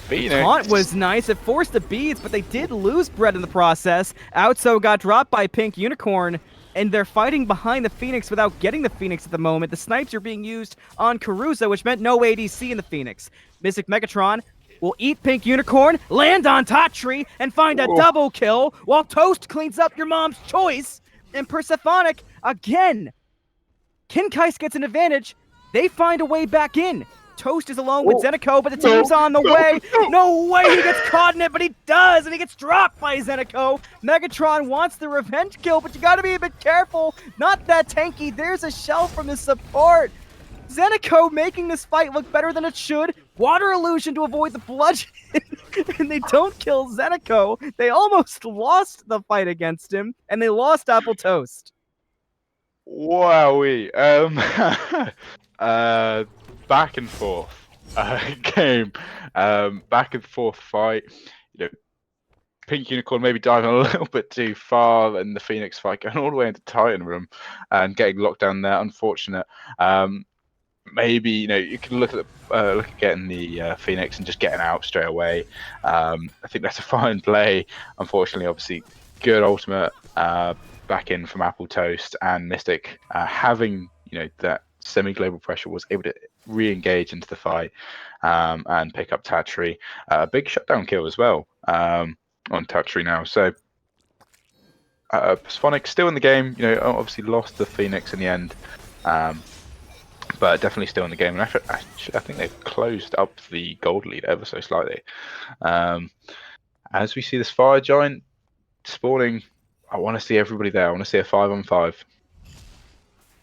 Phoenix. Taunt was nice. It forced the beads, but they did lose bread in the process. Outso got dropped by Pink Unicorn, and they're fighting behind the Phoenix without getting the Phoenix at the moment. The snipes are being used on Caruso, which meant no ADC in the Phoenix. Mystic Megatron will eat Pink Unicorn, land on Tatri, and find a double kill, while Toast cleans up your mom's choice. And Persephonic, again, Kinkais gets an advantage. They find a way back in. Toast is alone with Zenico, but the team's on the way. No way he gets caught in it, but he does, and he gets dropped by Zenico. Megatron wants the revenge kill, but you gotta be a bit careful. Not that tanky. There's a shell from his support. Zenico making this fight look better than it should. Water illusion to avoid the bludgeon, and they don't kill Zenico. They almost lost the fight against him, and they lost Apple Toast. Wowee. Back and forth game. Back and forth fight. You know, Pink Unicorn maybe diving a little bit too far in the Phoenix fight, going all the way into Titan room and getting locked down there. Unfortunate. Maybe you can look at getting the Phoenix and just getting out straight away. I think that's a fine play. Unfortunately, obviously, good ultimate back in from Apple Toast, and Mystic having that semi-global pressure was able to re-engage into the fight and pick up Tatri. A big shutdown kill as well on Tatri now. So Persephonic still in the game. Obviously lost the Phoenix in the end, but definitely still in the game. And I think they've closed up the gold lead ever so slightly. As we see this Fire Giant spawning, I want to see everybody there. I want to see a 5-on-5.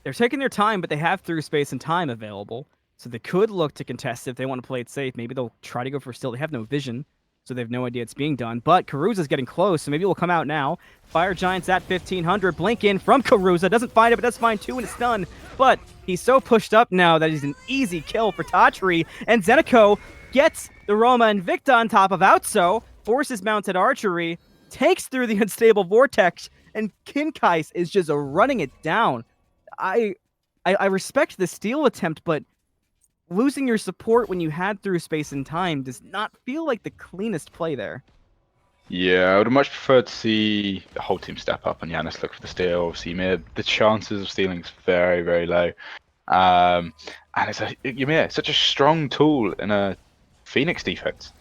They're taking their time, but they have through space and time available. So they could look to contest if they want to play it safe. Maybe they'll try to go for steal. They have no vision, so they have no idea it's being done. But Carusa's getting close, so maybe we'll come out now. Fire Giant's at 1,500. Blink in from Carusa. Doesn't find it, but does find 2, and it's done. But he's so pushed up now that he's an easy kill for Tatri. And Zenico gets the Roma Invicta on top of Outso, forces mounted archery, takes through the unstable vortex, and Kinkais is just running it down. I respect the steal attempt, but losing your support when you had through space and time does not feel like the cleanest play there. Yeah, I would have much preferred to see the whole team step up and Yanis look for the steal. Obviously, Ymir, the chances of stealing is very, very low. And it's Ymir, such a strong tool in a Phoenix defense.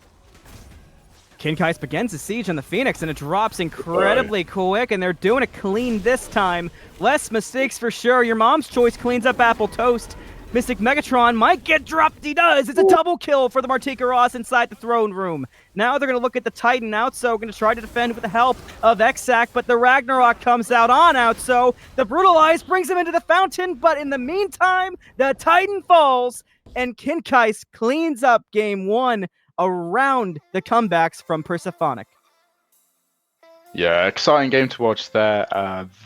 Kinkais begins the siege on the Phoenix, and it drops incredibly quick, and they're doing it clean this time. Less mistakes for sure. Your mom's choice cleans up Apple Toast. Mystic Megatron might get dropped. He does. It's a double kill for the Martika Ross inside the throne room. Now they're going to look at the Titan Outso, going to try to defend with the help of Xac, but the Ragnarok comes out on Outso. The Brutalize brings him into the fountain, but in the meantime, the Titan falls, and Kinkais cleans up game 1 around the comebacks from Persephonic. Yeah, exciting game to watch there.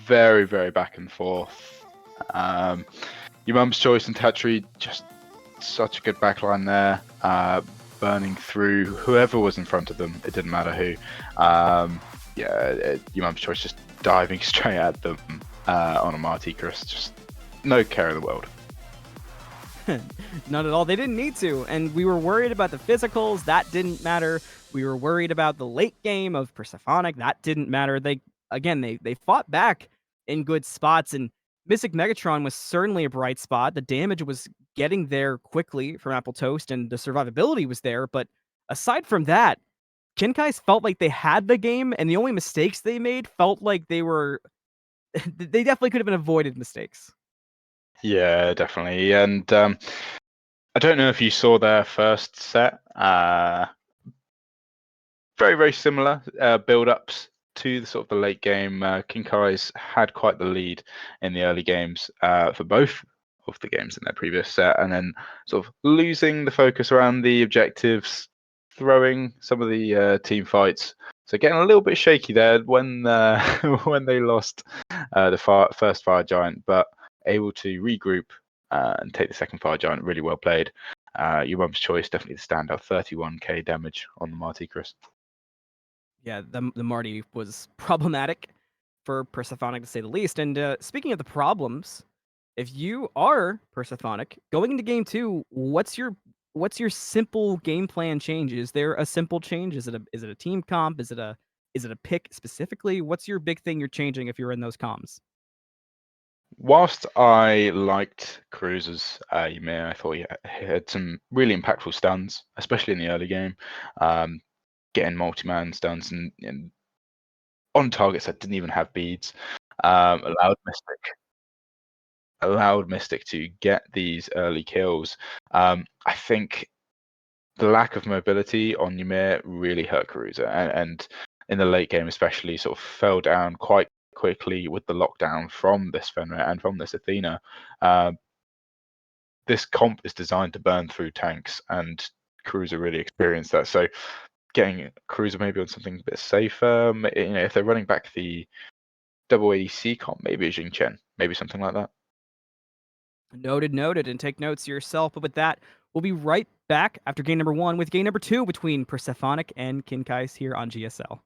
Very, very back and forth. Your mum's choice and Tatri just such a good backline there, burning through whoever was in front of them. It didn't matter who. Umam's Choice just diving straight at them on a Martikris. Just no care in the world. Not at all. They didn't need to. And we were worried about the physicals. That didn't matter. We were worried about the late game of Persephonic. That didn't matter. They fought back in good spots. And Mystic Megatron was certainly a bright spot. The damage was getting there quickly from Apple Toast, and the survivability was there. But aside from that, Kinkai's felt like they had the game, and the only mistakes they made felt like they were... they definitely could have been avoided mistakes. Yeah, definitely. And I don't know if you saw their first set. Very, very similar build-ups to the sort of the late game. Kinkai's had quite the lead in the early games for both of the games in their previous set, and then sort of losing the focus around the objectives, throwing some of the team fights. So getting a little bit shaky there when when they lost the first Fire Giant, but able to regroup and take the second Fire Giant. Really well played. Umam's Choice definitely the standout. 31k damage on the Martikris. Yeah, the Marty was problematic for Persephonic, to say the least. And speaking of the problems, if you are Persephonic going into game 2, what's your simple game plan change? Is there a simple change? Is it a team comp? Is it a pick specifically? What's your big thing you're changing if you're in those comms? Whilst I liked Cruz's Ymir, I thought he had some really impactful stuns, especially in the early game. Getting multi-man stuns and on targets that didn't even have beads. Allowed Mystic to get these early kills. I think the lack of mobility on Ymir really hurt Caruza, and in the late game especially sort of fell down quite quickly with the lockdown from this Fenrir and from this Athena. This comp is designed to burn through tanks, and Caruza really experienced that. So getting Caruza maybe on something a bit safer, if they're running back the double ADC comp, maybe a Jing Chen, maybe something like that. Noted, and take notes yourself. But with that, we'll be right back after game number 1 with game number 2 between Persephonic and Kinkai's here on GSL.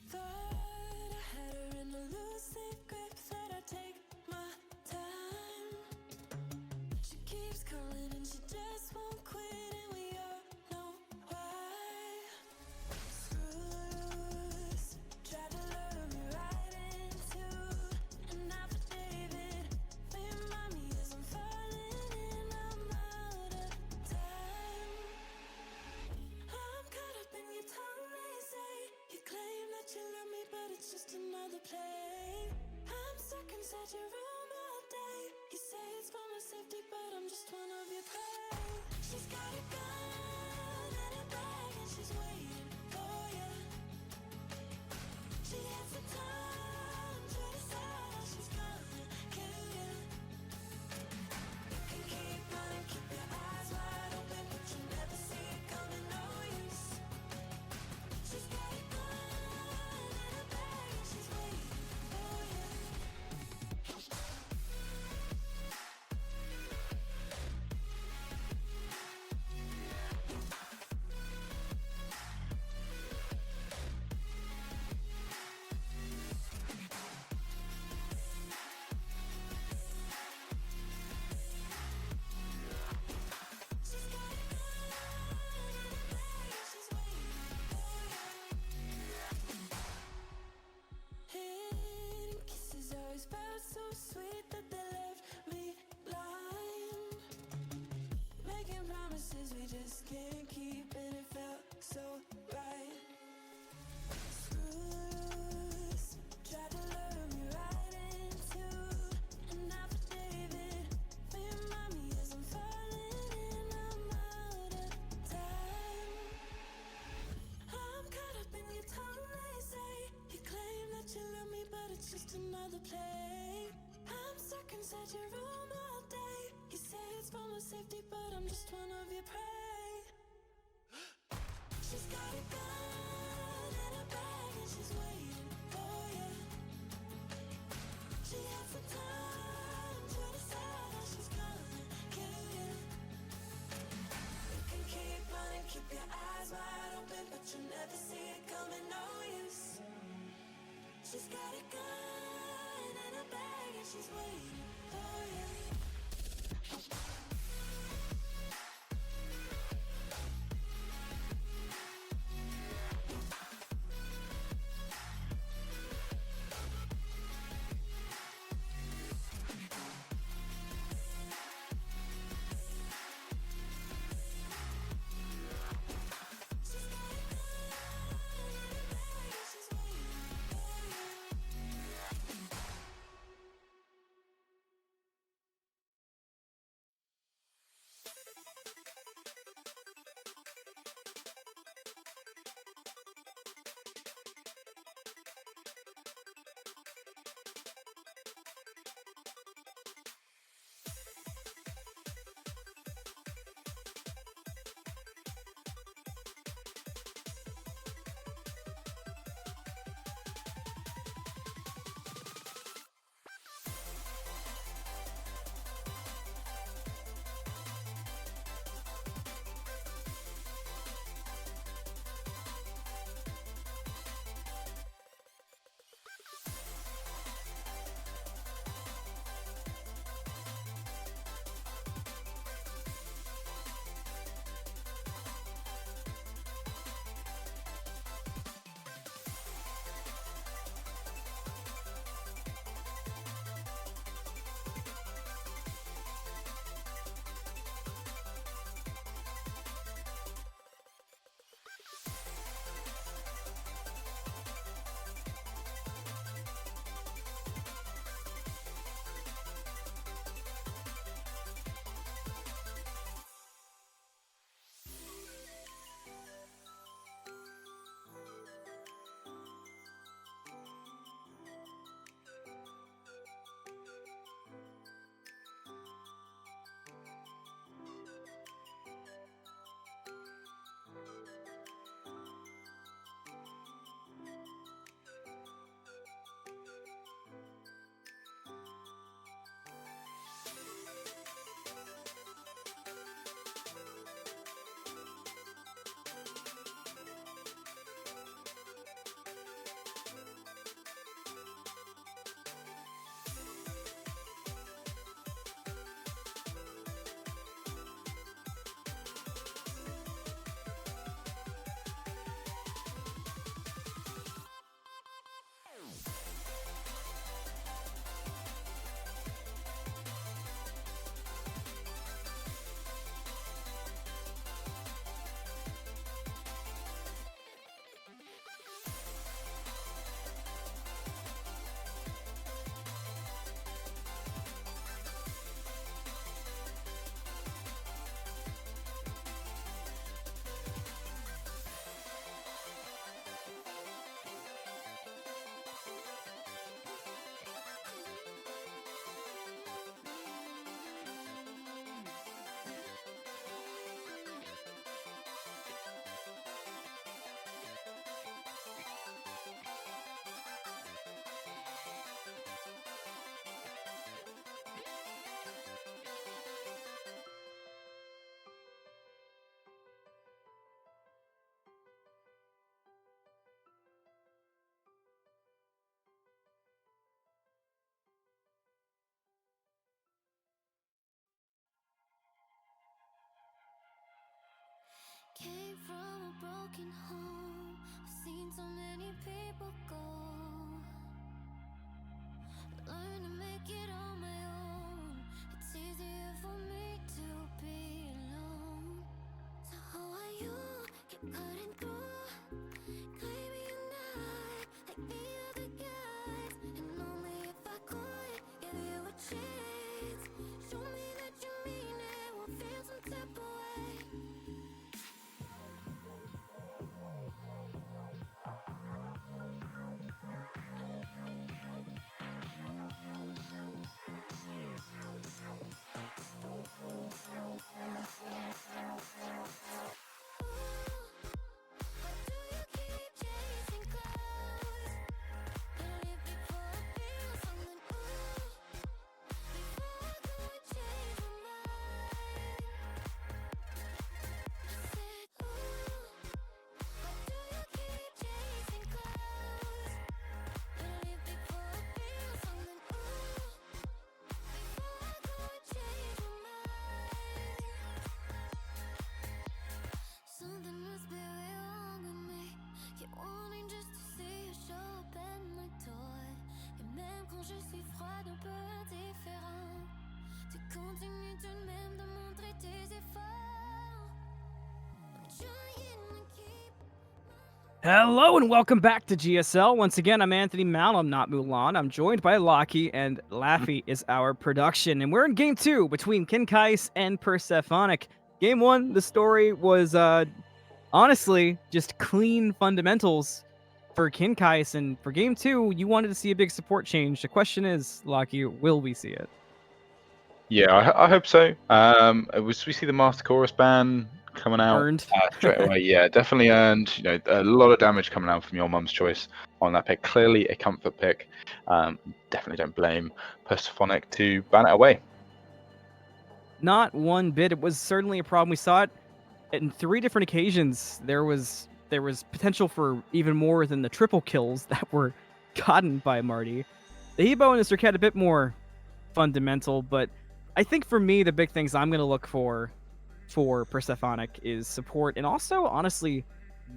Thought I had her in a loose-leaf grip, that I'd take my time. She keeps calling and she just won't quit, and we all know why. Screws tried to lure me right into an affidavit. Remind me as I'm falling and I'm out of time. I'm caught up in your tongue, they say. You claim that you love me, but it's just another play. I'm stuck inside your room all day. You say it's for my safety, but I'm just one of your prey. She's got a gun and a bag and she's waiting for you. She has the time to decide how she's gonna kill you. You can keep running, keep your eyes wide open, but you never see it coming, no use. She's got a gun and a bag and she's waiting for you. She's got a gun and a bag and she's waiting for you. Hidden kisses always felt so sweet that they left me blind. Making promises we just can't keep, and it felt so right. Screws tried to lure me right into an affidavit. Remind me as I'm falling and I'm out of time. I'm caught up in your tongue, they say. You claim that you love me, but it's just another play. I'm stuck inside your room all day. You say it's for my safety, but I'm just one of your prey. She's got a gun and a bag and she's waiting for you. She has the time to decide how she's gonna kill you. You can keep running, keep your eyes wide open, but you never see it coming, no use. She's got a gun and a bag and she's waiting for you. walking home, I've seen so many people go. Learn to make it on my own. It's easier for me to be alone. So how are you? Keep cutting through, claiming you're not like the other guys. And only if I could give you a chance, show me that you mean it, we'll feel some type of way. Why do you keep chasing clouds? Better leave before I feel something. Before I go and change my mind. I said, why do you keep chasing clouds? Better leave before I feel something. Before I go and change my mind. Something must be wrong with me. Keep wanting just to see you show up at my door. Et même quand je suis froide, un peu indifférent, tu continues tout de même de montrer tes efforts. I'm trying to keep Hello and welcome back to GSL. Once again, I'm Anthony Mal. I'm not Mulan. I'm joined by Lockie, and Laffy is our production. And we're in game 2 between Kinkais and Persephonic. Game 1, the story was honestly just clean fundamentals for Kinkais, and for game 2, you wanted to see a big support change. The question is, Lockie, will we see it? Yeah, I hope so. We see the Master Chorus ban coming out Earned. straight away. Yeah, definitely earned. You know, a lot of damage coming out from your mum's choice on that pick. Clearly a comfort pick. Definitely don't blame Persephonic to ban it away. Not one bit. It was certainly a problem. We saw it in 3 different occasions. There was potential for even more than the triple kills that were gotten by Marty. The Hebo and the Circuit a bit more fundamental, but I think for me the big things I'm going to look for Persephonic is support, and also honestly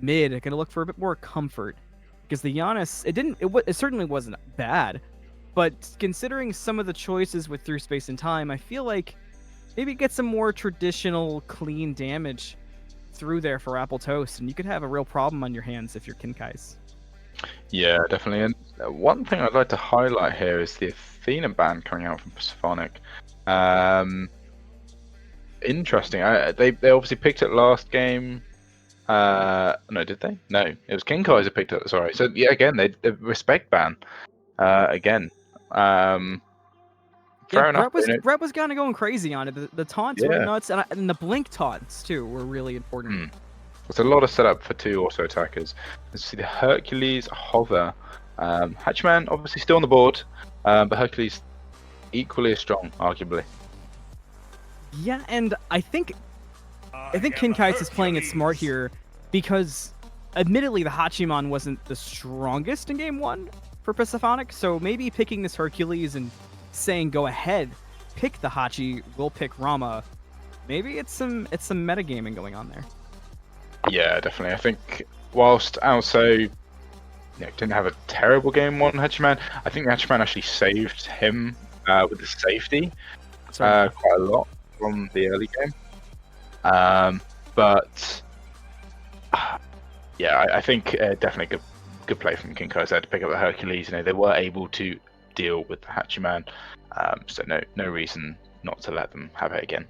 mid. I'm going to look for a bit more comfort, because the Giannis, it certainly wasn't bad, but considering some of the choices with Through Space and Time, I feel like maybe get some more traditional clean damage through there for Apple Toast, and you could have a real problem on your hands if you're Kinkais. Yeah, definitely. And one thing I'd like to highlight here is the Athena ban coming out from Persephonic. Interesting. They obviously picked it last game. No, did they? No, it was Kinkais who picked it. Sorry. So yeah, again, they respect ban. Again. Yeah, Fair enough. Brett was kind of going crazy on it. The taunts were Yeah. nuts, and the blink taunts too were really important. There's a lot of setup for 2 auto attackers. Let's see the Hercules Hover. Hatchman obviously still on the board, but Hercules equally as strong, arguably. Yeah, and I think Kinkais is playing it smart here, because admittedly the Hachiman wasn't the strongest in game 1 for Persephonic, so maybe picking this Hercules and saying go ahead, pick the Hachi, we'll pick Rama. Maybe it's some metagaming going on there. Yeah, definitely. I think whilst also didn't have a terrible game 1 Hatchman, I think Hatchman actually saved him with the safety quite a lot from the early game. But yeah, I think definitely good play from Kinkais there to pick up the Hercules. They were able to deal with the Hachiman, so no reason not to let them have it again.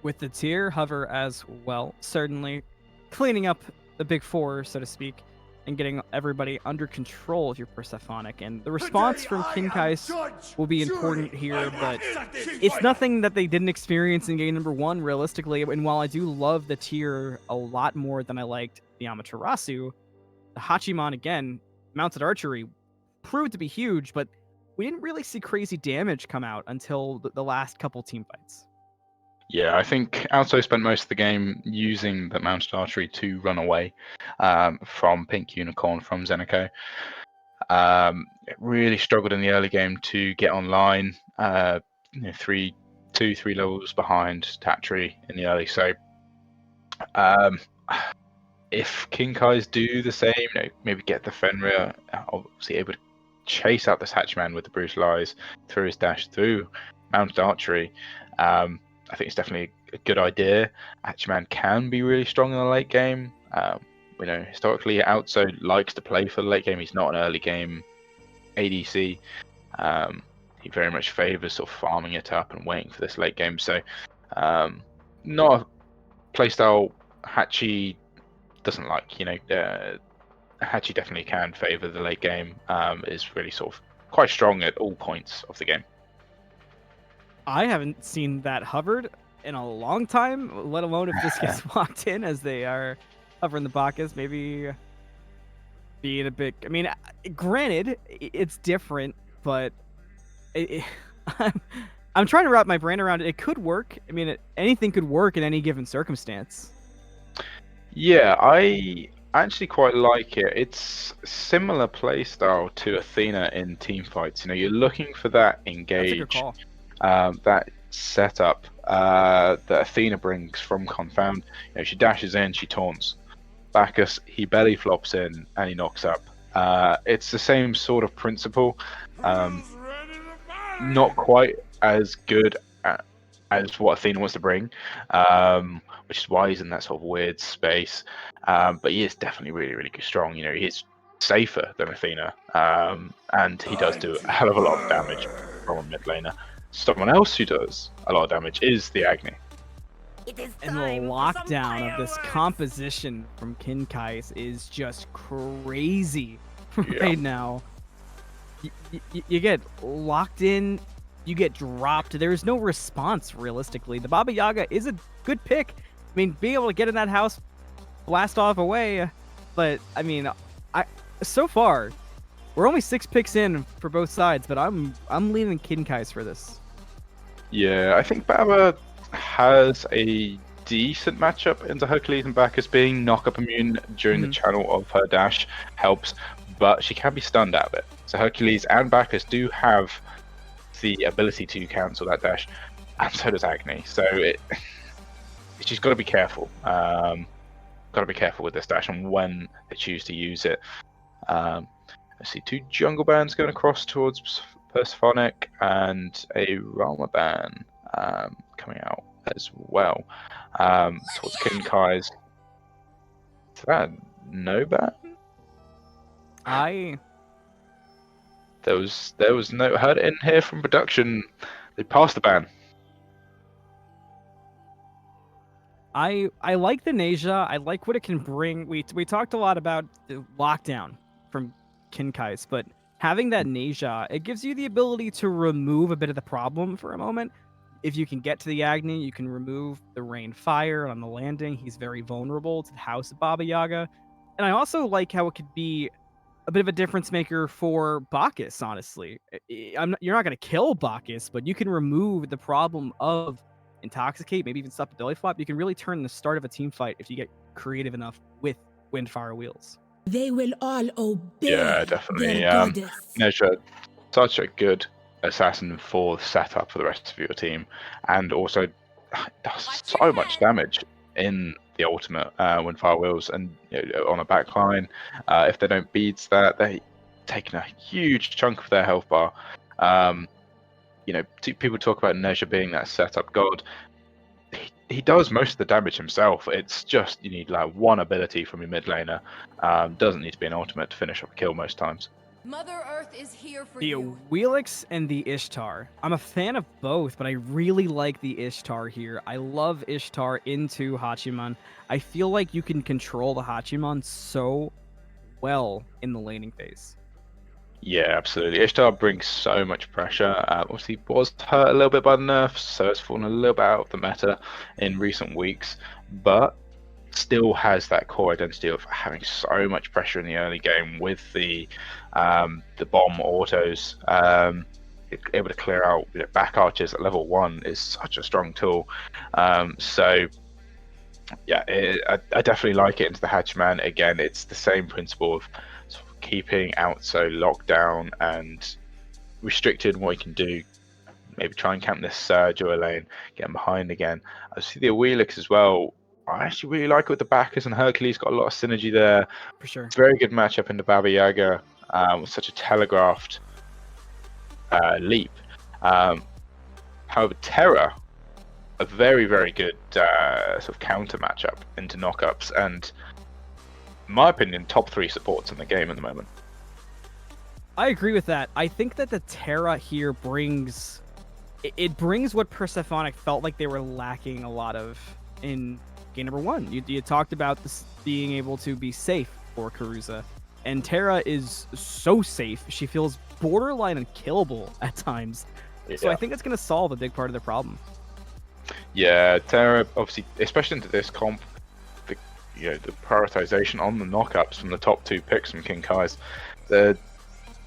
With the tier hover as well, certainly cleaning up the big 4, so to speak, and getting everybody under control if you're Persephonic. And the response from Kinkais will be important here, but it's nothing that they didn't experience in game number 1, realistically. And while I do love the tier a lot more than I liked the Amaterasu, the Hachiman, again, mounted archery, proved to be huge, but we didn't really see crazy damage come out until the last couple team fights. Yeah, I think Alto spent most of the game using the mounted archery to run away from Pink Unicorn, from Zenico. It really struggled in the early game to get online. 3 levels behind Tatri in the early. So if King Kais do the same, maybe get the Fenrir, obviously able to chase out this Hatchman with the Brutal Eyes through his dash, through mounted archery, I think it's definitely a good idea. Hatchman can be really strong in the late game. Historically, Outso likes to play for the late game. He's not an early game ADC. He very much favors sort of farming it up and waiting for this late game. So, not a playstyle Hachi doesn't like. Hachi definitely can favor the late game. Is really sort of quite strong at all points of the game. I haven't seen that hovered in a long time, let alone if this gets locked in as they are hovering the Bacchus, maybe being a bit. I mean, granted, it's different, but I'm, I'm trying to wrap my brain around it. It could work. I mean, anything could work in any given circumstance. Yeah, I actually quite like it. It's similar playstyle to Athena in team fights. You're looking for that That's a good engage, call. that setup that Athena brings from Confound. She dashes in, she taunts. Bacchus, he belly flops in and he knocks up. It's the same sort of principle. Not quite as good as what Athena wants to bring, which is why he's in that sort of weird space. But he is definitely really, really strong. He is safer than Athena, and he does do a hell of a lot of damage from a mid laner. Someone else who does a lot of damage is the Agni. And the lockdown of this composition from Kinkais is just crazy right now. You get locked in, you get dropped. There is no response, realistically. The Baba Yaga is a good pick. I mean, being able to get in that house, blast off away. But, I mean, so far, we're only 6 picks in for both sides, but I'm leaning Kinkais for this. Yeah, I think Baba has a decent matchup into Hercules, and Bacchus being knock-up immune during the channel of her dash helps, but she can be stunned out of it. So Hercules and Bacchus do have the ability to cancel that dash, and so does Agni. So she's got to be careful. Got to be careful with this dash and when they choose to use it. I see 2 jungle bands going across towards Persephonic and a Rama ban coming out as well towards Kinkai's. Is that no ban? There was no heard in here from production. They passed the ban. I like the Nasia. I like what it can bring. We talked a lot about the lockdown from Kinkais, but having that Nasia, it gives you the ability to remove a bit of the problem for a moment. If you can get to the Agni, you can remove the rain fire on the landing. He's very vulnerable to the House of Baba Yaga. And I also like how it could be a bit of a difference maker for Bacchus, honestly. You're not going to kill Bacchus, but you can remove the problem of Intoxicate, maybe even stop the belly flop. You can really turn the start of a team fight if you get creative enough with Windfire Wheels. They will all obey. Yeah, definitely. Their goddess. Nesha, such a good assassin for the setup for the rest of your team, and also does so much damage in the ultimate Windfire Wheels and on a backline. If they don't beads that, they're taking a huge chunk of their health bar. People talk about Nesha being that setup god. He does most of the damage himself. It's just you need like one ability from your mid laner. Doesn't need to be an ultimate to finish up a kill most times. Mother Earth is here for The you. Wheelix and the Ishtar. I'm a fan of both, but I really like the Ishtar here. I love Ishtar into Hachiman. I feel like you can control the Hachiman so well in the laning phase. Yeah, absolutely. Ishtar brings so much pressure. Obviously, was hurt a little bit by the nerfs, so it's fallen a little bit out of the meta in recent weeks, but still has that core identity of having so much pressure in the early game with the bomb autos. Able to clear out back archers at level 1 is such a strong tool. So yeah, I definitely like it into the Hatchman. Again, it's the same principle of sort of keeping out so locked down and restricted in what you can do. Maybe try and camp this Surge or lane, get him behind again. I see the Wheelix as well. I actually really like it with the backers, and Hercules got a lot of synergy there. For sure. Very good matchup into Baba Yaga with such a telegraphed leap. However, Terra, a very, very good sort of counter matchup into knockups, and in my opinion, top 3 supports in the game at the moment. I agree with that. I think that the Terra here brings it brings what Persephonic felt like they were lacking a lot of in game number 1. You talked about this being able to be safe for Karuza, and Terra is so safe. She feels borderline unkillable at times. So I think that's going to solve a big part of the problem. Yeah, Terra, obviously, especially into this comp, the prioritization on the knockups from the top 2 picks from King Kai's, the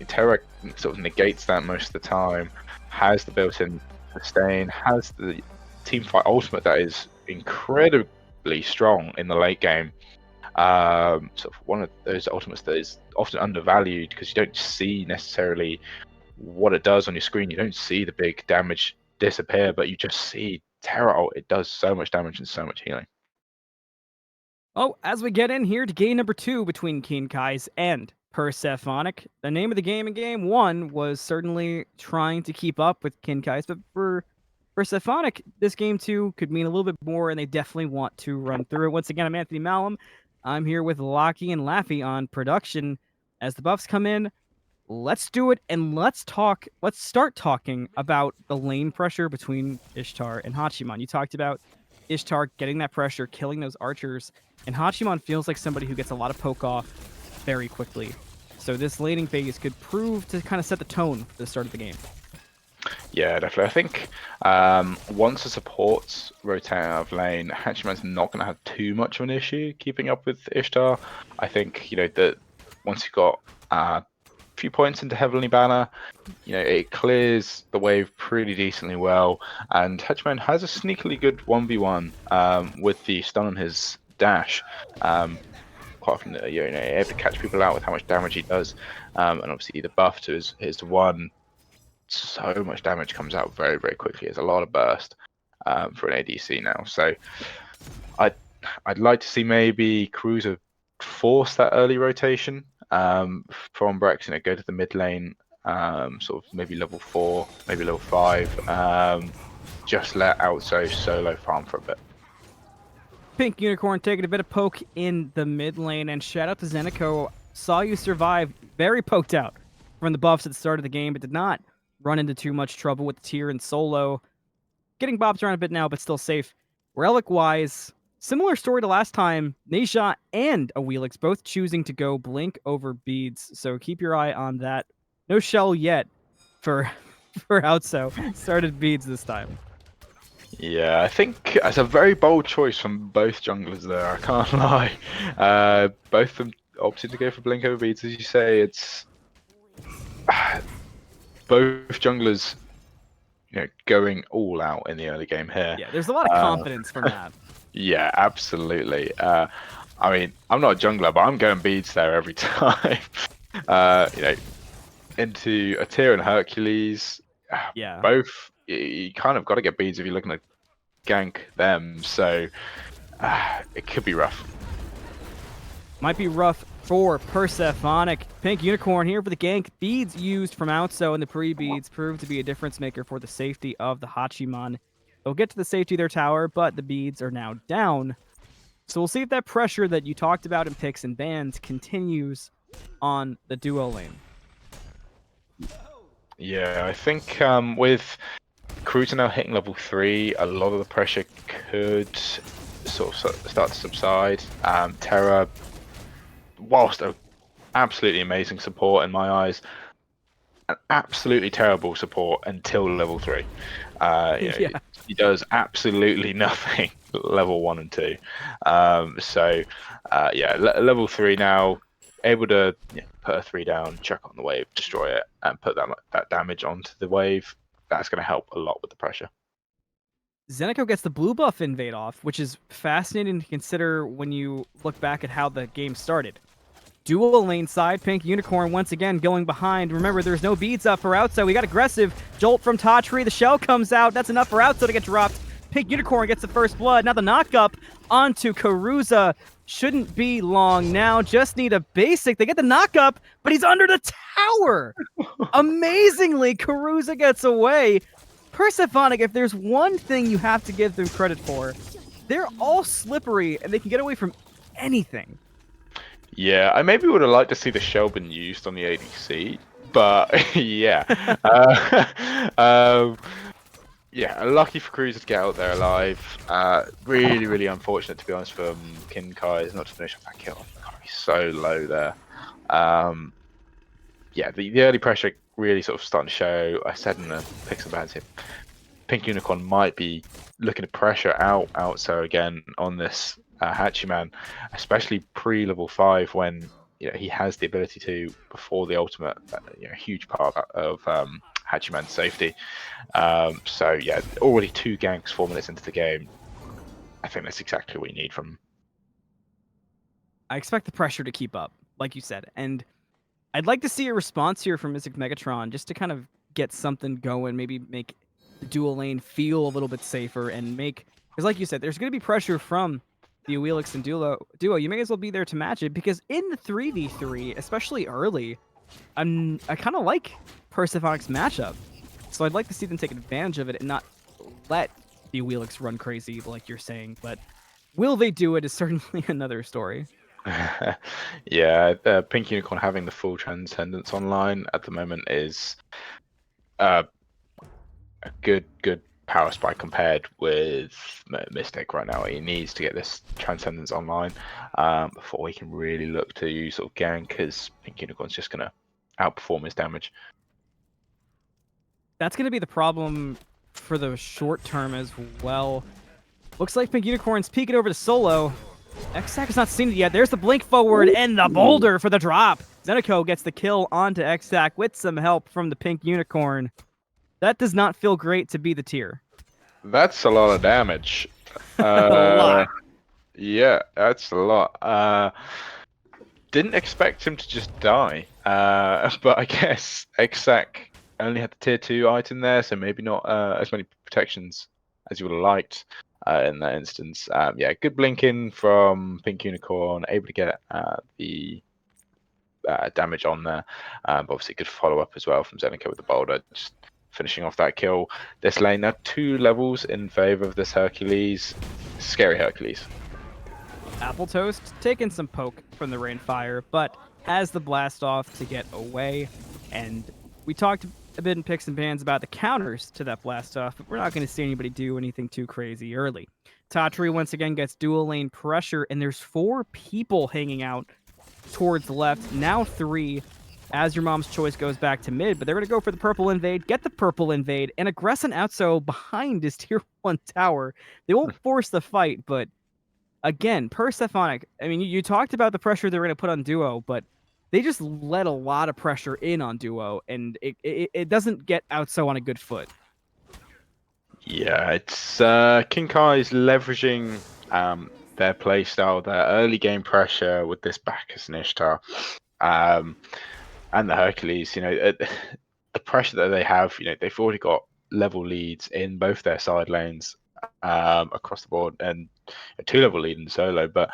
Terra sort of negates that most of the time, has the built-in sustain, has the team fight ultimate that is incredibly strong in the late game. Sort of one of those ultimates that is often undervalued because you don't see necessarily what it does on your screen. You don't see the big damage disappear, but you just see Terra. It does so much damage and so much healing. Oh, as we get in here to game number 2 between King Kai's and Persephonic, the name of the game in game 1 was certainly trying to keep up with King Kai's, but for Persephonic, this game 2 could mean a little bit more, and they definitely want to run through it. Once again, I'm Anthony Malum. I'm here with Lockie and Laffy on production. As the buffs come in, let's do it, and let's start talking about the lane pressure between Ishtar and Hachiman. You talked about Ishtar getting that pressure, killing those archers, and Hachiman feels like somebody who gets a lot of poke off very quickly. So this laning phase could prove to kind of set the tone for the start of the game. Yeah, definitely. I think once the supports rotate out of lane, Hachiman's not going to have too much of an issue keeping up with Ishtar. I think, that once you've got a few points into Heavenly Banner, it clears the wave pretty decently well. And Hachiman has a sneakily good 1v1 with the stun on his dash. Quite often, able to catch people out with how much damage he does. And obviously the buff to his 1, so much damage comes out very, very quickly. There's a lot of burst for an ADC now. So I'd like to see maybe Cruiser force that early rotation from Brex, go to the mid lane, sort of maybe level 4, maybe level 5. Just let Outso solo farm for a bit. Pink Unicorn taking a bit of poke in the mid lane, and shout out to Zenico. Saw you survive, very poked out from the buffs at the start of the game, but did not run into too much trouble with the tier and solo. Getting bopped around a bit now, but still safe. Relic-wise, similar story to last time. Neja and Awilix both choosing to go Blink over Beads, so keep your eye on that. No shell yet for Outso. Started Beads this time. Yeah, I think it's a very bold choice from both junglers there, I can't lie. Both of them opted to go for Blink over Beads, as you say. It's both junglers, going all out in the early game here. Yeah, there's a lot of confidence from that. Yeah, absolutely. I mean, I'm not a jungler, but I'm going Beads there every time. Into a tier and Hercules. Yeah. Both, you kind of got to get Beads if you're looking to gank them, so it could be rough. Might be rough for Persephonic. Pink Unicorn here for the gank. Beads used from Outso and the pre-beads proved to be a difference maker for the safety of the Hachiman. They'll get to the safety of their tower, but the beads are now down. So we'll see if that pressure that you talked about in picks and bans continues on the duo lane. Yeah, I think with Cruiser now hitting level 3, a lot of the pressure could sort of start to subside. Terra, whilst an absolutely amazing support in my eyes, an absolutely terrible support until level 3. He does absolutely nothing level 1 and 2. Level 3 now, able to put a 3 down, chuck on the wave, destroy it, and put that damage onto the wave. That's going to help a lot with the pressure. Zenico gets the blue buff invade off, which is fascinating to consider when you look back at how the game started. Dual lane side, Pink Unicorn once again going behind. Remember, there's no beads up for Outso. We got aggressive. Jolt from Tatri. The shell comes out. That's enough for Outso to get dropped. Pink Unicorn gets the first blood. Now the knock-up onto Karuza shouldn't be long now. Just need a basic. They get the knock-up, but he's under the tower. Amazingly, Karuza gets away. Persephonic, if there's one thing you have to give them credit for, they're all slippery and they can get away from anything. Yeah, I maybe would have liked to see the shell been used on the ADC, but yeah. Yeah, lucky for Cruiser to get out there alive. Really, really unfortunate, to be honest, for Kinkai not to finish off that kill. God, he's so low there. Yeah, the early pressure really sort of starting to show. I said in the picks and bans here, Pink Unicorn might be looking to pressure out so again on this Hachiman, especially pre-level 5 when he has the ability to before the ultimate, a huge part of Hachiman's safety. So yeah, already 2 ganks 4 minutes into the game. I think that's exactly what you need from him. I expect the pressure to keep up, like you said, and I'd like to see a response here from Mystic Megatron just to kind of get something going, maybe make the dual lane feel a little bit safer and make, because like you said, there's going to be pressure from the Awilix and duo. You may as well be there to match it, because in the 3v3, especially early, I kind of like Persephonic's matchup. So I'd like to see them take advantage of it and not let the Awilix run crazy like you're saying. But will they do it is certainly another story. Yeah, Pink Unicorn having the full Transcendence online at the moment is a good power spike compared with Mystic right now. He needs to get this Transcendence online before he can really look to sort of gank, because Pink Unicorn's just going to outperform his damage. That's going to be the problem for the short term as well. Looks like Pink Unicorn's peeking over to solo. Xac has not seen it yet. There's the blink forward and the boulder for the drop. Zeniko gets the kill onto Xac with some help from the Pink Unicorn. That does not feel great to be the tier. That's a lot of damage. A lot. Yeah, that's a lot. Didn't expect him to just die, but I guess Xac only had the tier 2 item there, so maybe not as many protections as you would have liked in that instance. Yeah, good blinking from Pink Unicorn, able to get the damage on there. But obviously, good follow up as well from Zeniko with the boulder, just finishing off that kill. This lane now 2 levels in favor of this Hercules. Scary Hercules. Apple Toast taking some poke from the Rainfire, but has the blast off to get away. And we talked a bit in picks and bans about the counters to that blast off, but we're not going to see anybody do anything too crazy early. Tatri once again gets dual lane pressure, and there's 4 people hanging out towards the left. Now 3, as your mom's choice goes back to mid, but they're going to go for the purple invade, get the purple invade, and aggress an Outso behind his tier 1 tower. They won't force the fight, but again, Persephonic, I mean, you talked about the pressure they're going to put on Duo, but they just let a lot of pressure in on Duo, and it doesn't get Outso on a good foot. Yeah, it's Kinkai's leveraging their playstyle, their early game pressure with this Bacchus and Ishtar, and the Hercules. The pressure that they have, they've already got level leads in both their side lanes across the board, and a 2-level lead in solo. But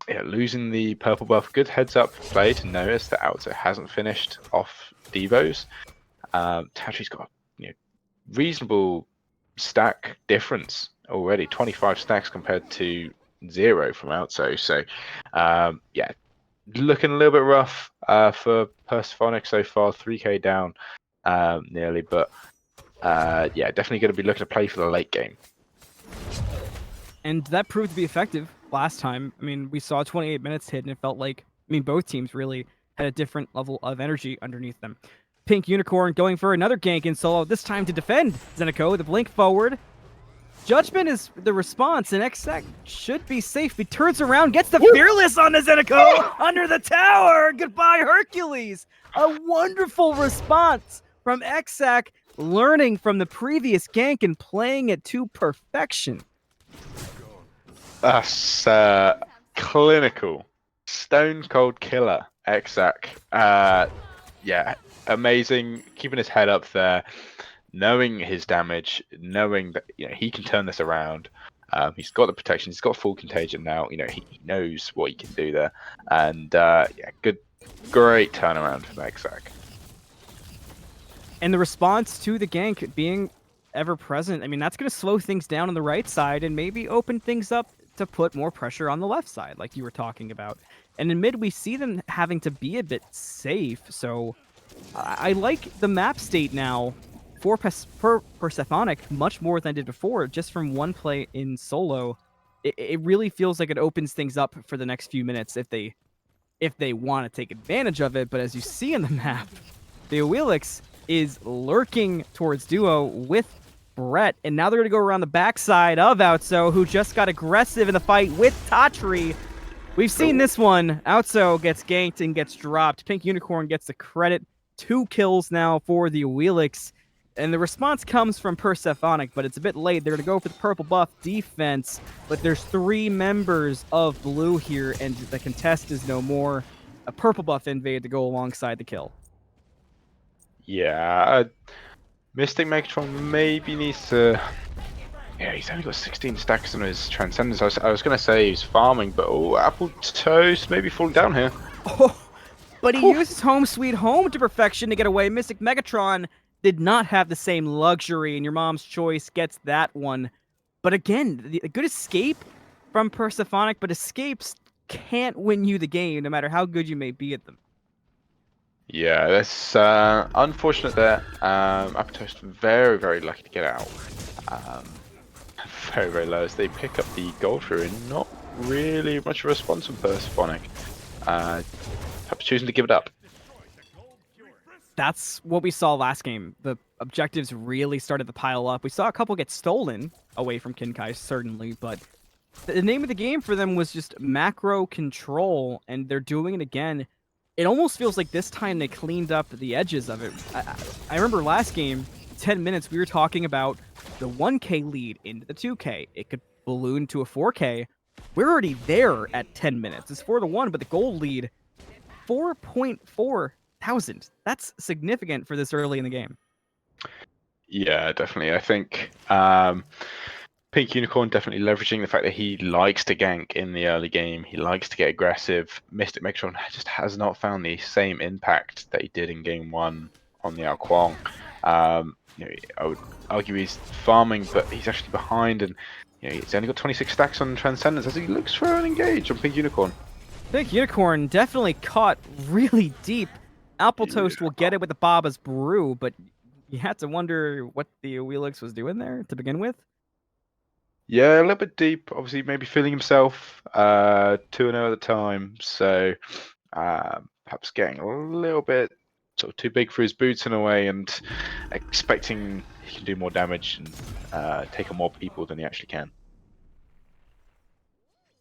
yeah, losing the purple buff, good heads up play to notice that Outso hasn't finished off Devos. Tatri's got reasonable stack difference already, 25 stacks compared to 0 from Outso. So yeah, looking a little bit rough for Persephonic so far, 3k down nearly, but yeah, definitely going to be looking to play for the late game. And that proved to be effective last time. I mean, we saw 28 minutes hit, and it felt like, both teams really had a different level of energy underneath them. Pink Unicorn going for another gank in solo, this time to defend Zeniko with a blink forward. Judgment is the response, and Xac should be safe. He turns around, gets the Fearless on the Zeniko under the tower. Goodbye, Hercules. A wonderful response from Xac, learning from the previous gank and playing it to perfection. That's clinical. Stone cold killer, Xac. Yeah, amazing. Keeping his head up there. knowing his damage, knowing that he can turn this around. He's got the protection. He's got full contagion now. He knows what he can do there, and great turnaround from Exac. And the response to the gank being ever present, I mean, that's going to slow things down on the right side and maybe open things up to put more pressure on the left side, like you were talking about. And in mid, we see them having to be a bit safe. So I like the map state now for Persephonic much more than I did before, just from one play in solo. It really feels like it opens things up for the next few minutes if they want to take advantage of it. But as you see in the map, the Awilix is lurking towards duo with Brett, and now they're going to go around the backside of Outso, who just got aggressive in the fight with Tatri. We've seen this one. Outso gets ganked and gets dropped. Pink Unicorn gets the credit. 2 kills now for the Awilix, and the response comes from Persephonic, but it's a bit late. They're going to go for the purple buff defense, but there's 3 members of blue here, and the contest is no more. A purple buff invade to go alongside the kill. Yeah, Mystic Megatron maybe needs to. Yeah, he's only got 16 stacks on his Transcendence. I was going to say he's farming, but Apple Toast maybe falling down here. Oh, but he uses Home Sweet Home to perfection to get away. Mystic Megatron did not have the same luxury, and your mom's choice gets that one. But again, a good escape from Persephonic, but escapes can't win you the game, no matter how good you may be at them. Yeah, that's unfortunate there. Apple Toast very, very lucky to get out. Very, very low as they pick up the gold through and not really much of a response from Persephonic. Perhaps choosing to give it up. That's what we saw last game. The objectives really started to pile up. We saw a couple get stolen away from Kinkai, certainly, but the name of the game for them was just macro control, and they're doing it again. It almost feels like this time they cleaned up the edges of it. I remember last game, 10 minutes, we were talking about the 1K lead into the 2K. It could balloon to a 4K. We're already there at 10 minutes. It's 4-1, but the gold lead, 4.4 thousand. That's significant for this early in the game. Yeah, definitely. I think Pink Unicorn definitely leveraging the fact that he likes to gank in the early game. He likes to get aggressive. Mystic Megatron just has not found the same impact that he did in game 1 on the Ao Kuang. I would argue he's farming, but he's actually behind, and he's only got 26 stacks on Transcendence as he looks for an engage on Pink Unicorn. Pink Unicorn definitely caught really deep. Apple Toast will get it with the Baba's Brew, but you had to wonder what the Wheelix was doing there to begin with. Yeah, a little bit deep. Obviously, maybe feeling himself 2-0 at the time, so perhaps getting a little bit sort of too big for his boots in a way, and expecting he can do more damage and take on more people than he actually can.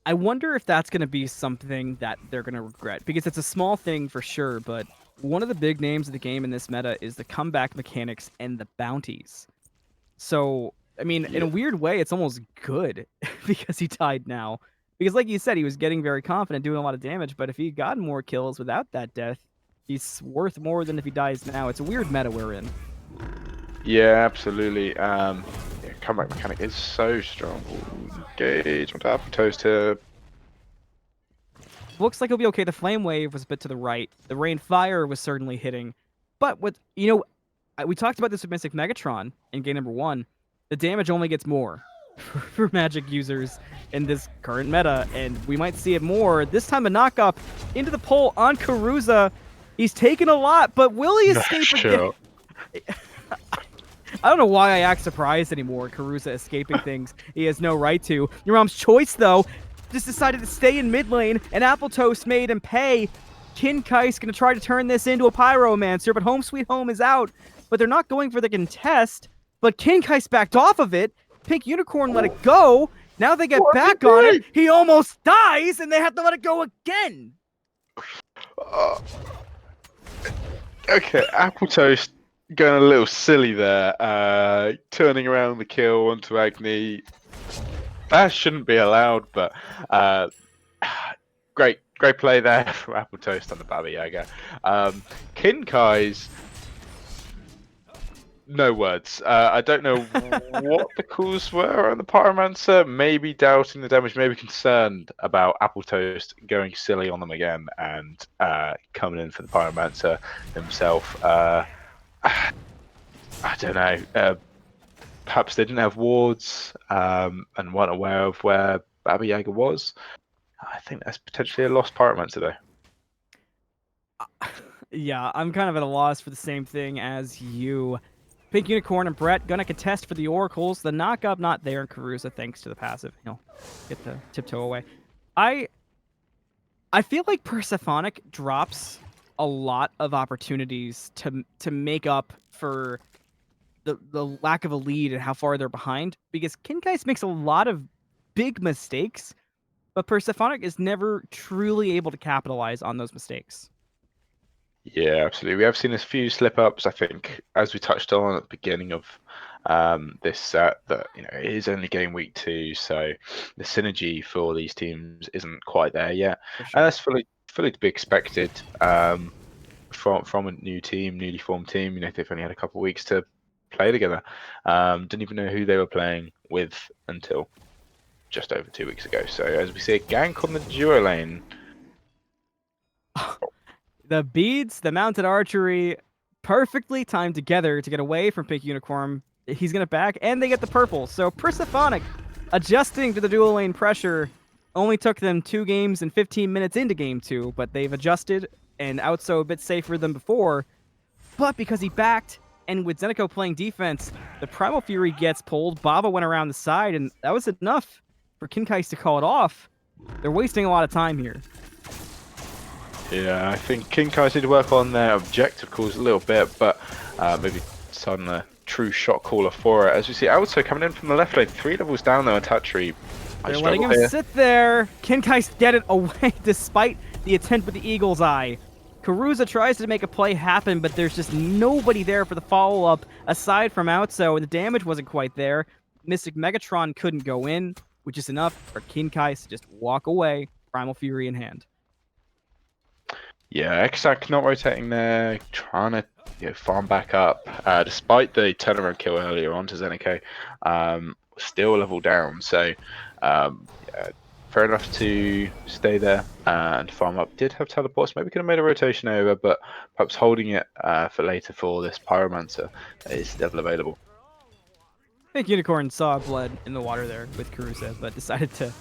I wonder if that's going to be something that they're going to regret, because it's a small thing for sure, but one of the big names of the game in this meta is the comeback mechanics and the bounties. So, I mean, in a weird way, it's almost good because he died now. Because like you said, he was getting very confident, doing a lot of damage, but if he got more kills without that death, he's worth more than if he dies now. It's a weird meta we're in. Yeah, absolutely. Comeback mechanic is so strong. Engage on Apple Toast here. Looks like he'll be okay. The Flame Wave was a bit to the right. The Rain Fire was certainly hitting. But with, we talked about this with Mystic Megatron in game number 1. The damage only gets more for Magic users in this current meta, and we might see it more. This time a knock-up into the pole on Karuza. He's taken a lot, but will he escape again? I don't know why I act surprised anymore. Karuza escaping things he has no right to. Your mom's choice, though, just decided to stay in mid lane, and Apple Toast made him pay. Kinkai's going to try to turn this into a Pyromancer, but Home Sweet Home is out. But they're not going for the contest, but Kinkai's backed off of it. Pink Unicorn let it go. Now they get back on it. He almost dies, and they have to let it go again. Okay, Apple Toast going a little silly there, turning around the kill onto Agni. That shouldn't be allowed, but great play there from Apple Toast on the Baba Yaga. Kinkai's no words. I don't know what the calls were on the Pyromancer. Maybe doubting the damage, maybe concerned about Apple Toast going silly on them again and coming in for the Pyromancer himself. I don't know. Perhaps they didn't have wards and weren't aware of where Baba Yaga was. I think that's potentially a lost Pyromancer, though. Yeah, I'm kind of at a loss for the same thing as you. Pink Unicorn and Brett gonna contest for the Oracles. The knock-up not there in Carusa thanks to the passive. He'll get the tiptoe away. I feel like Persephonic drops a lot of opportunities to make up for the lack of a lead and how far they're behind, because Kingeist makes a lot of big mistakes, but Persephonic is never truly able to capitalize on those mistakes. Yeah, absolutely. We have seen a few slip ups. I think, as we touched on at the beginning of this set, that it is only game week 2, so the synergy for these teams isn't quite there yet, For and sure. that's fully to be expected from a new team, newly formed team. They've only had a couple of weeks to play together. Didn't even know who they were playing with until just over 2 weeks ago. So as we see a gank on the duo lane. The beads, the mounted archery, perfectly timed together to get away from Pink Unicorn. He's gonna back, and they get the purple. So Persephonic adjusting to the dual lane pressure only took them 2 games and 15 minutes into game 2, but they've adjusted and out so a bit safer than before. But because he backed, and with Zeniko playing defense, the Primal Fury gets pulled. Baba went around the side, and that was enough for Kingeist to call it off. They're wasting a lot of time here. Yeah, I think Kingeist need to work on their objective calls a little bit, but maybe deciding a true shot caller for it. As we see Alto coming in from the left lane, 3 levels down though, Tatri. They're letting him sit there. Kingeist get it away despite the attempt with the Eagle's Eye. Carusa tries to make a play happen, but there's just nobody there for the follow-up aside from Outso, and the damage wasn't quite there. Mystic Megatron couldn't go in, which is enough for Kingeist to just walk away, Primal Fury in hand. Yeah, Exac not rotating there, trying to farm back up, despite the turnaround kill earlier on to Zeniko, still level down. So, yeah, fair enough to stay there and farm up. Did have teleports, maybe could have made a rotation over, but perhaps holding it for later for this Pyromancer is still available. I think Unicorn saw blood in the water there with Carusa, but decided to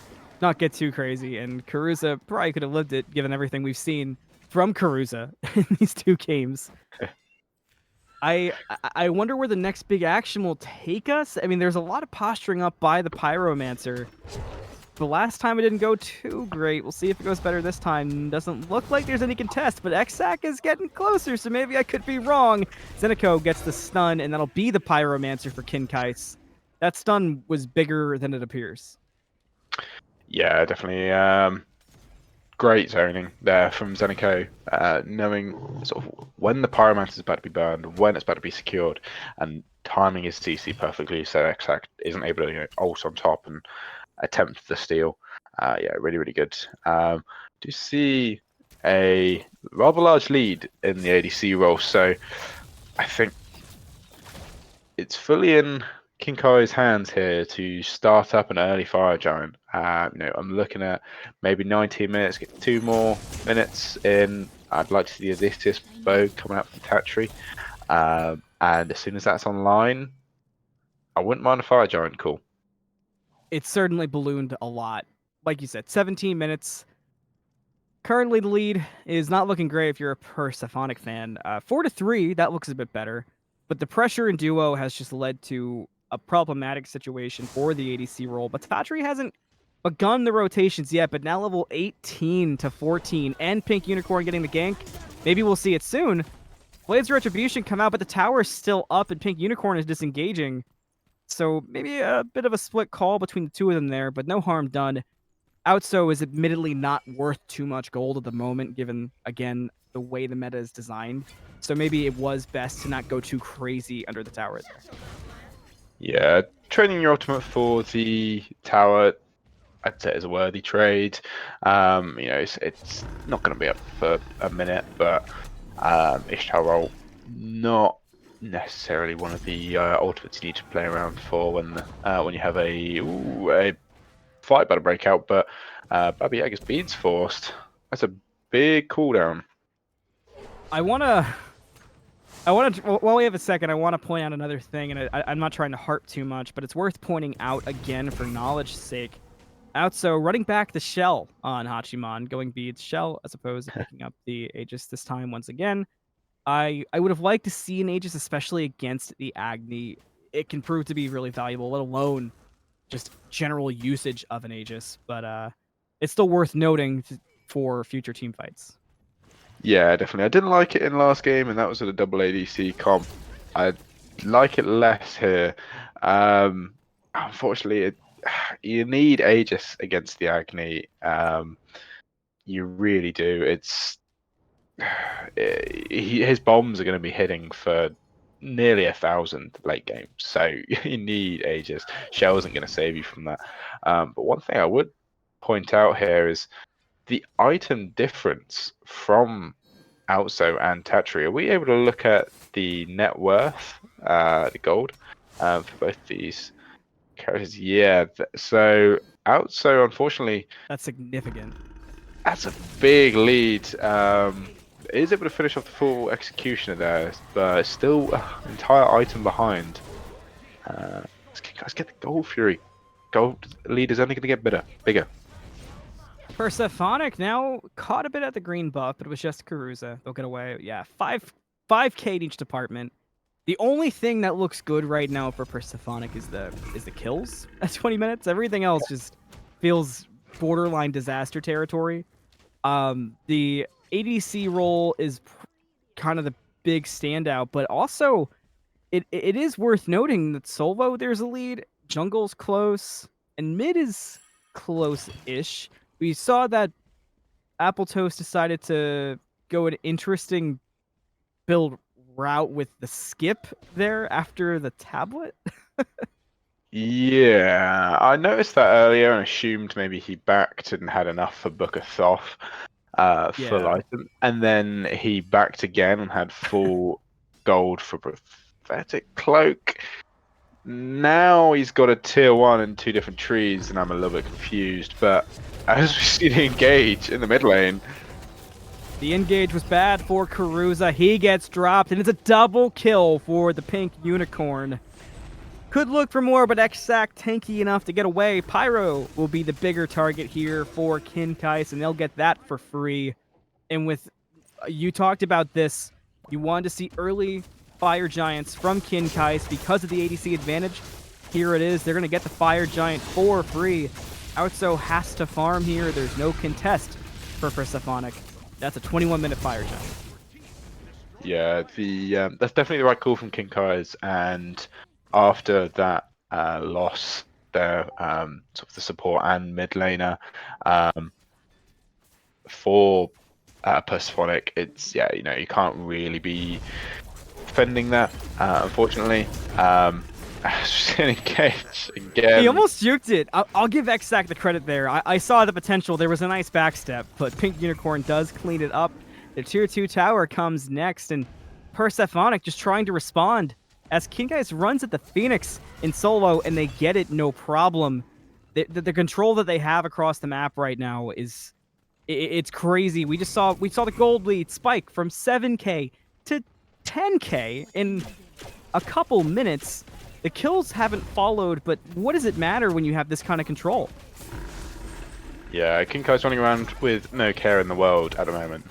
not get too crazy, and Carusa probably could have lived it given everything we've seen from Carusa in these 2 games. I wonder where the next big action will take us. I mean, there's a lot of posturing up by the Pyromancer. The last time it didn't go too great. We'll see if it goes better this time. Doesn't look like there's any contest, but Exac is getting closer, so maybe I could be wrong. Zeniko gets the stun, and that'll be the Pyromancer for Kingeist. That stun was bigger than it appears. Yeah, definitely. Great zoning there from Zeniko, knowing sort of when the Pyromancer is about to be burned, when it's about to be secured, and timing his CC perfectly so Exac isn't able to ult on top and attempt the steal. Yeah, really, really good. Do you see a rather large lead in the ADC role? So I think it's fully in Kinkai's hands here to start up an early Fire Giant. I'm looking at maybe 19 minutes, get 2 more minutes in. I'd like to see the Odysseus bow coming out from Tatri. And as soon as that's online, I wouldn't mind a Fire Giant call. It's certainly ballooned a lot. Like you said, 17 minutes. Currently, the lead is not looking great if you're a Persephonic fan. 4-3, that looks a bit better. But the pressure in duo has just led to a problematic situation for the ADC role. But Tatri hasn't begun the rotations yet, but now level 18 to 14, and Pink Unicorn getting the gank. Maybe we'll see it soon. Blades of Retribution come out, but the tower is still up, and Pink Unicorn is disengaging. So maybe a bit of a split call between the 2 of them there, but no harm done. Outso is admittedly not worth too much gold at the moment, given, again, the way the meta is designed. So maybe it was best to not go too crazy under the tower there. Yeah, trading your ultimate for the tower, I'd say, is a worthy trade. It's not going to be up for a minute, but Ishtar roll not necessarily one of the ultimates you need to play around for when you have a fight about to break out. But Baba Yaga's beads forced. That's a big cooldown. I want to, while we have a second, I want to point out another thing, and I'm not trying to harp too much, but it's worth pointing out again for knowledge's sake. Outso running back the shell on Hachiman, going beads shell as opposed to picking up the Aegis this time once again. I would have liked to see an Aegis, especially against the Agni. It can prove to be really valuable, let alone just general usage of an Aegis. But it's still worth noting for future team fights. Yeah, definitely. I didn't like it in last game, and that was at a double ADC comp. I like it less here. Unfortunately, you need Aegis against the Agni. You really do. His bombs are going to be hitting for nearly 1,000 late game, so you need Aegis. Shell isn't going to save you from that. But one thing I would point out here is the item difference from Outso and Tatri. Are we able to look at the net worth, the gold, for both these characters? Yeah. So Outso, unfortunately, That's significant. that's a big lead. Is able to finish off the full executioner there, but still entire item behind. Let's get the gold fury. Gold lead is only going to get bigger. Persephonic now caught a bit at the green buff, but it was just Karuza. They'll get away. Yeah, 5K in each department. The only thing that looks good right now for Persephonic is the kills at 20 minutes. Everything else just feels borderline disaster territory. The ADC role is kind of the big standout, but also it is worth noting that solo there's a lead, jungle's close, and mid is close-ish. We saw that Apple Toast decided to go an interesting build route with the skip there after the tablet. Yeah, I noticed that earlier and assumed maybe he backed and had enough for Book of Thoth, full Yeah. item, and then he backed again and had full gold for Prophetic Cloak. Now he's got a tier 1 and 2 different trees, and I'm a little bit confused. But as we see the engage in the mid lane, The engage was bad for Karuza. He gets dropped, and it's a double kill for the pink unicorn. Could look for more, but Xac tanky enough to get away. Pyro will be the bigger target here for Kinkais, and they'll get that for free. And with you talked about this, you wanted to see early Fire Giants from Kinkais because of the ADC advantage. Here it is. They're going to get the Fire Giant for free. Outso has to farm here. There's no contest for Persephonic. That's a 21-minute Fire Giant. yeah, that's definitely the right call from King Kai's. And after that loss there, sort of the support and mid laner for Persephonic, it's you can't really be defending that, unfortunately. Engage again. He almost juked it. I'll give Xac the credit there. I saw the potential. There was a nice backstep, but Pink Unicorn does clean it up. The tier 2 tower comes next, and Persephonic just trying to respond as Kinkais runs at the Phoenix in solo, and they get it no problem. The control that they have across the map right now is it's crazy. We saw the gold lead spike from 7K to 10K in a couple minutes. The kills haven't followed, but what does it matter when you have this kind of control? Yeah, King Kai's running around with no care in the world at the moment.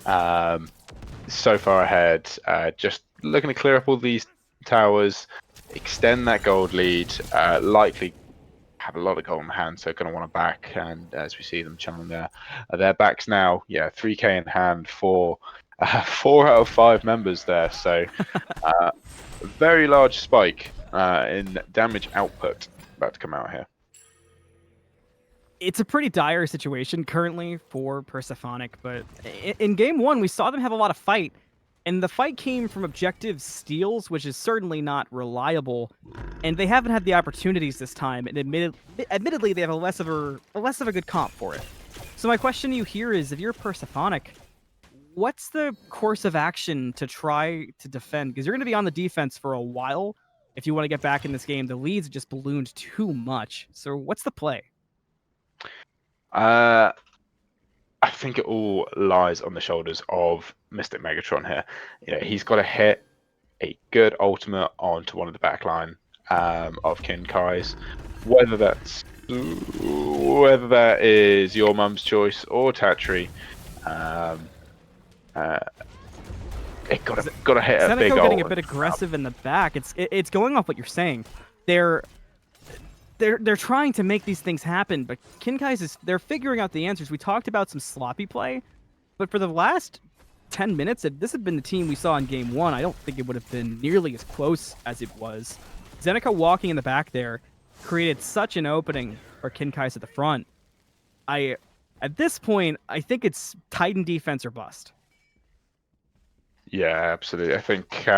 So far ahead, just looking to clear up all these towers, extend that gold lead, likely have a lot of gold in hand, so going to want to back, and as we see them channeling their backs now, 3K in hand for 4 out of 5 members there, so a very large spike in damage output about to come out here. It's a pretty dire situation currently for Persephonic, but in game 1, we saw them have a lot of fight, and the fight came from objective steals, which is certainly not reliable, and they haven't had the opportunities this time, and admittedly, they have a less of a good comp for it. So my question to you here is, if you're Persephonic, what's the course of action to try to defend? Because you're going to be on the defense for a while if you want to get back in this game. The leads just ballooned too much. So what's the play? I think it all lies on the shoulders of Mystic Megatron here. He's got to hit a good ultimate onto one of the backline of Kinkai's. Whether that is your mum's choice or Tatri, it got to hit a big Seneco getting ult. a bit aggressive in the back. It's going off what you're saying. They're trying to make these things happen, but Kinkai's they're figuring out the answers. We talked about some sloppy play, but for the last 10 minutes, if this had been the team we saw in game 1, I don't think it would have been nearly as close as it was. Zeneca walking in the back there created such an opening for Kinkai's at the front. At this point, I think it's Titan defense or bust. Yeah, absolutely. I think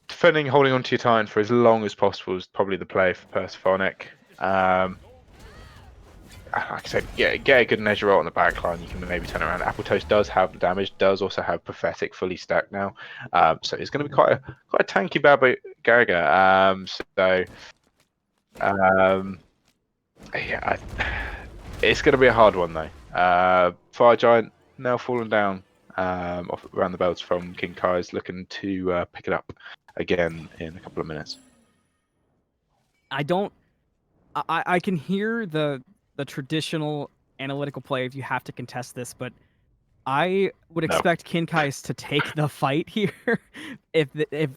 defending, holding on to your Titan for as long as possible is probably the play for Persephonic. Like I said, get a good measure out on the back line. You can maybe turn around. Apple Toast does have the damage, does also have Prophetic fully stacked now. So it's going to be quite a tanky Baba Gaga. It's going to be a hard one though. Fire Giant now falling down off around the belts from King Kai's, looking to pick it up again in a couple of minutes. I can hear the traditional analytical play if you have to contest this, but I would expect Kinkai's to take the fight here if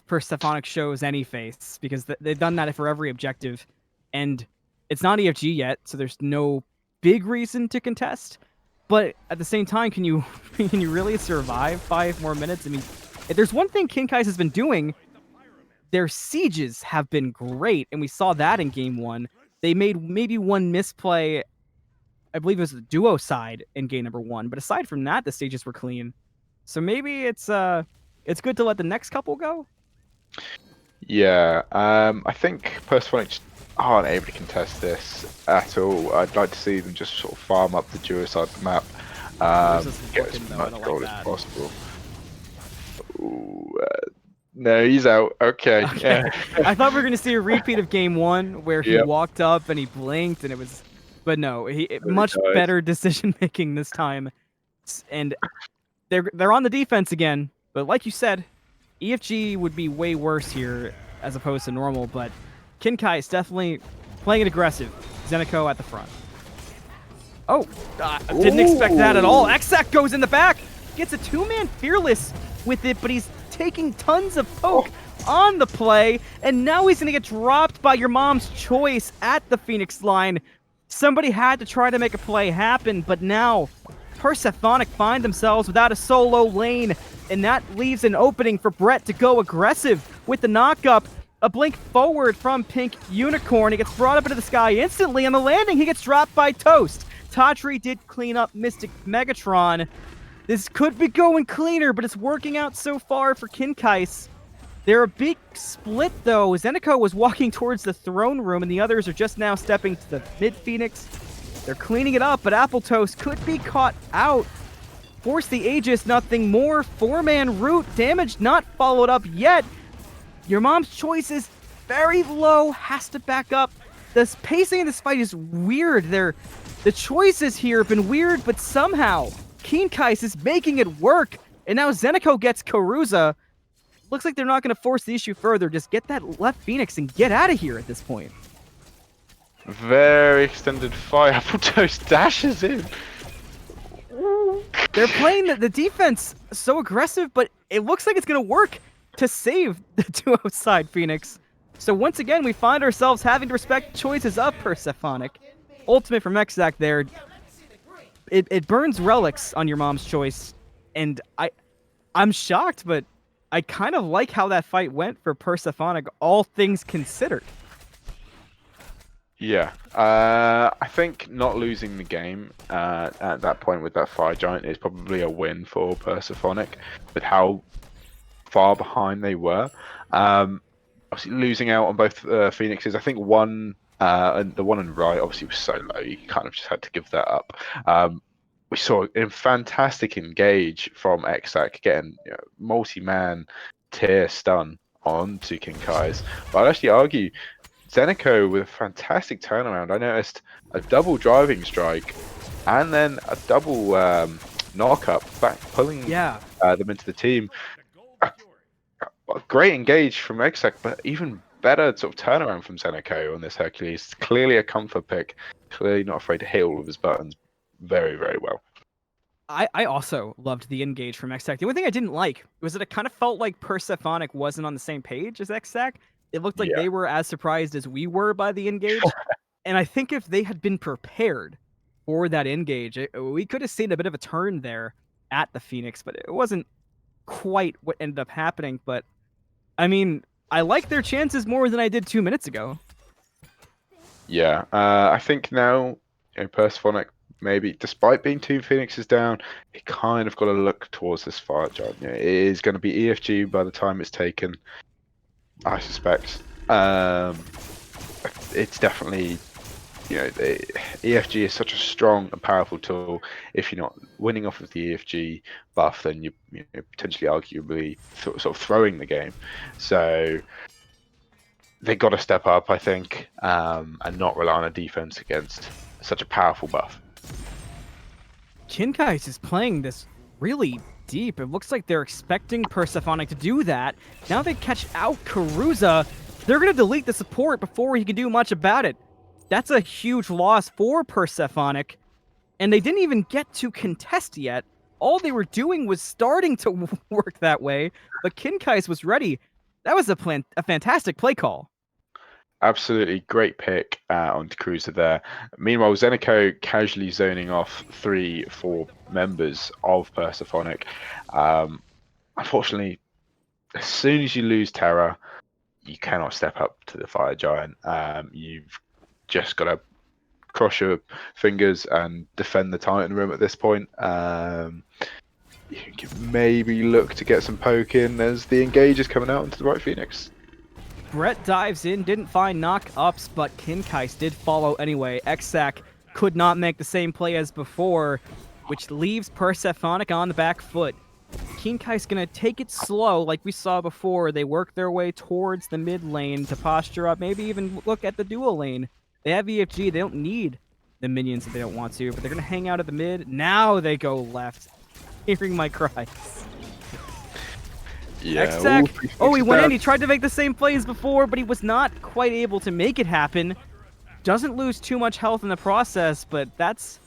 Persephonic shows any face, because they've done that for every objective, and it's not EFG yet, so there's no big reason to contest. But at the same time, can you really survive 5 more minutes? I mean, if there's one thing Kinkai's has been doing, their sieges have been great, and we saw that in game 1. They made maybe one misplay, I believe it was the duo side in game number 1, but aside from that, the stages were clean. So maybe it's good to let the next couple go. Yeah, I think Persephonic just aren't able to contest this at all. I'd like to see them just sort of farm up the duo side of the map, get as much gold as possible. Ooh, no, he's out. Okay. Yeah. I thought we were going to see a repeat of game 1 where he walked up and he blinked and it was... But no, much better decision making this time, and they're on the defense again. But like you said, EFG would be way worse here as opposed to normal. But Kinkai is definitely playing it aggressive. Zeneco at the front. Oh, didn't expect that at all. Xac goes in the back, gets a 2-man fearless with it, but he's taking tons of poke on the play, and now he's gonna get dropped by your mom's choice at the Phoenix line. Somebody had to try to make a play happen, but now Persephonic find themselves without a solo lane, and that leaves an opening for Brett to go aggressive with the knock-up. A blink forward from Pink Unicorn. He gets brought up into the sky instantly. On the landing, he gets dropped by Toast. Tatri did clean up Mystic Megatron. This could be going cleaner, but it's working out so far for Kinkai's. They're a big split, though. Zeneco was walking towards the throne room, and the others are just now stepping to the mid-Phoenix. They're cleaning it up, but Apple Toast could be caught out. Force the Aegis, nothing more. 4-man root, damage not followed up yet. Your mom's choice is very low, has to back up. The pacing of this fight is weird. The choices here have been weird, but somehow Kinkai's is making it work. And now Zeneco gets Karuza. Looks like they're not going to force the issue further. Just get that left Phoenix and get out of here at this point. Very extended fire. Apple Toast dashes in. They're playing the defense so aggressive, but it looks like it's going to work to save the duo side Phoenix. So once again, we find ourselves having to respect choices of Persephonic. Ultimate from Xac there. It burns relics on your mom's choice, and I'm shocked, but I kind of like how that fight went for Persephonic, all things considered. Yeah, I think not losing the game at that point with that Fire Giant is probably a win for Persephonic, with how far behind they were. Obviously, losing out on both Phoenixes. I think one, and the one on the right, obviously was so low, you kind of just had to give that up. we saw a fantastic engage from Exac, getting multi-man tier stun onto King Kai's. But I'd actually argue Zenico with a fantastic turnaround. I noticed a double driving strike and then a double knock up, back pulling Yeah. them into the team. A great engage from Exec, but even better sort of turnaround from Zenico on this Hercules. Clearly a comfort pick. Clearly not afraid to hit all of his buttons very, very well. I also loved the engage from Xac. The only thing I didn't like was that it kind of felt like Persephonic wasn't on the same page as Xac. It looked like Yeah. they were as surprised as we were by the engage. And I think if they had been prepared for that engage, we could have seen a bit of a turn there at the Phoenix, but it wasn't quite what ended up happening. But I mean, I like their chances more than I did 2 minutes ago. Yeah, I think now, Persephonic, maybe despite being 2 Phoenixes down, he kind of got to look towards this fire giant. It is going to be EFG by the time it's taken, I suspect. It's definitely, EFG is such a strong and powerful tool. If you're not winning off of the EFG buff, then you're potentially arguably sort of throwing the game. So they got to step up, I think, and not rely on a defense against such a powerful buff. Kinkais is playing this really deep. It looks like they're expecting Persephonic to do that. Now they catch out Karuza. They're going to delete the support before he can do much about it. That's a huge loss for Persephonic. And they didn't even get to contest yet. All they were doing was starting to work that way, but Kinkais was ready. That was a fantastic play call. Absolutely great pick on Cruiser there. Meanwhile, Zenico casually zoning off 3-4 members of Persephonic. Unfortunately, as soon as you lose Terra, you cannot step up to the Fire Giant. You've just got to cross your fingers and defend the Titan room at this point. You can maybe look to get some poke in as the engage is coming out into the right Phoenix. Brett dives in, didn't find knock-ups, but Kinkais did follow anyway. Xac could not make the same play as before, which leaves Persephonic on the back foot. Kinkais gonna take it slow, like we saw before. They work their way towards the mid lane to posture up, maybe even look at the dual lane. They have EFG, they don't need the minions if they don't want to, but they're gonna hang out at the mid. Now they go left. Hearing my cries. Yeah. Xac, he went in. He tried to make the same play as before, but he was not quite able to make it happen. Doesn't lose too much health in the process, but that's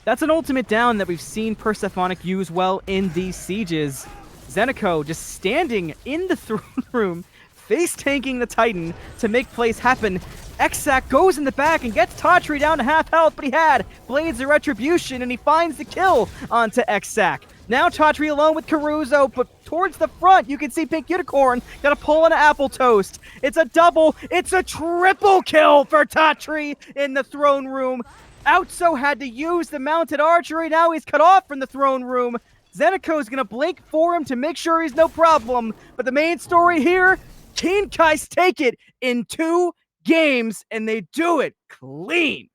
an ultimate down that we've seen Persephonic use well in these sieges. Zenico just standing in the throne room, face-tanking the Titan to make plays happen. Xac goes in the back and gets Tatri down to half health, but he had Blades of Retribution, and he finds the kill onto Xac. Now Tatri alone with Caruso, but towards the front, you can see Pink Unicorn got a pull on an Apple Toast. It's a double, it's a triple kill for Tatri in the throne room. Outso had to use the mounted archery, now he's cut off from the throne room. Zenico's gonna blink for him to make sure he's no problem, but the main story here, Kinkais take it in 2 games, and they do it clean.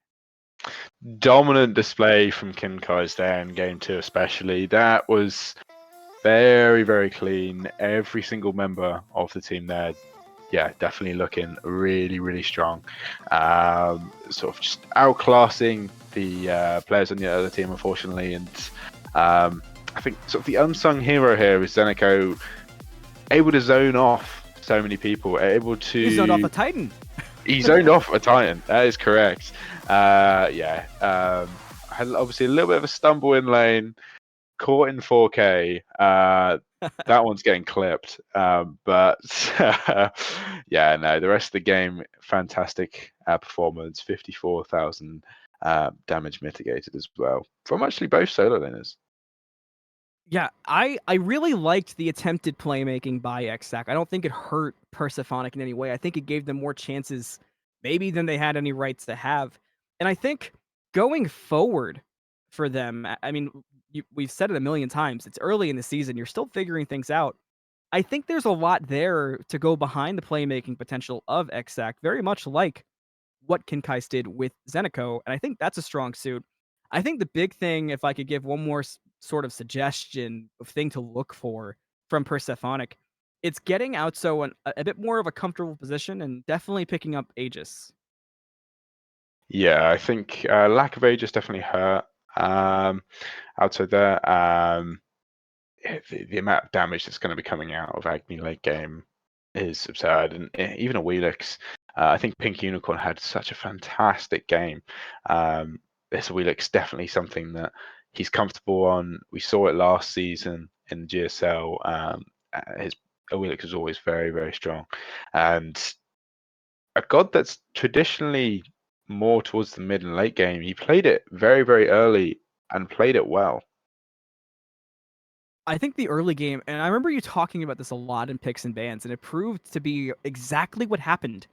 Dominant display from Kinkai's there in game 2 especially. That was very, very clean. Every single member of the team there, yeah, definitely looking really, really strong. Sort of just outclassing the players on the other team, unfortunately. And I think sort of the unsung hero here is Zenico, able to zone off so many people, able to... He zoned off a Titan. He zoned off a Titan. That is correct. Had obviously a little bit of a stumble in lane, caught in 4K. That one's getting clipped. But yeah, no, the rest of the game, fantastic performance. 54,000 damage mitigated as well from actually both solo laners. Yeah, I really liked the attempted playmaking by Xac. I don't think it hurt Persephonic in any way. I think it gave them more chances maybe than they had any rights to have. And I think going forward for them, I mean, we've said it a million times. It's early in the season. You're still figuring things out. I think there's a lot there to go behind the playmaking potential of Xac, very much like what Kinkais did with Zenico. And I think that's a strong suit. I think the big thing, if I could give one more sort of suggestion of thing to look for from Persephonic, it's getting out so a bit more of a comfortable position and definitely picking up Aegis. Yeah, I think lack of age has definitely hurt. Um, Outside there, the amount of damage that's going to be coming out of Agni late game is absurd, and even a Wheelix. I think Pink Unicorn had such a fantastic game. This Wheelix definitely something that he's comfortable on. We saw it last season in GSL. His Wheelix was always very, very strong, and a god that's traditionally more towards the mid and late game. He played it very, very early and played it well. I think the early game, and I remember you talking about this a lot in picks and bans, and it proved to be exactly what happened.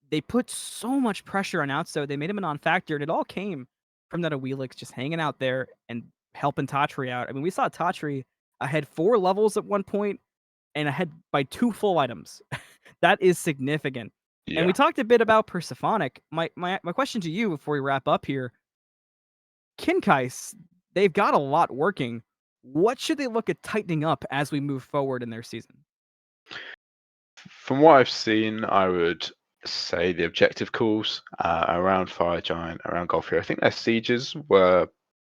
They put so much pressure on Outso, they made him a non-factor, and it all came from that Awilix just hanging out there and helping Tatri out. I mean, we saw Tatri ahead 4 levels at one point and ahead by 2 full items. That is significant. And we Yeah. talked a bit about Persephonic. My question to you before we wrap up here, Kinkais, they've got a lot working. What should they look at tightening up as we move forward in their season? From what I've seen, I would say the objective calls around Fire Giant, around Golf Hero. I think their sieges were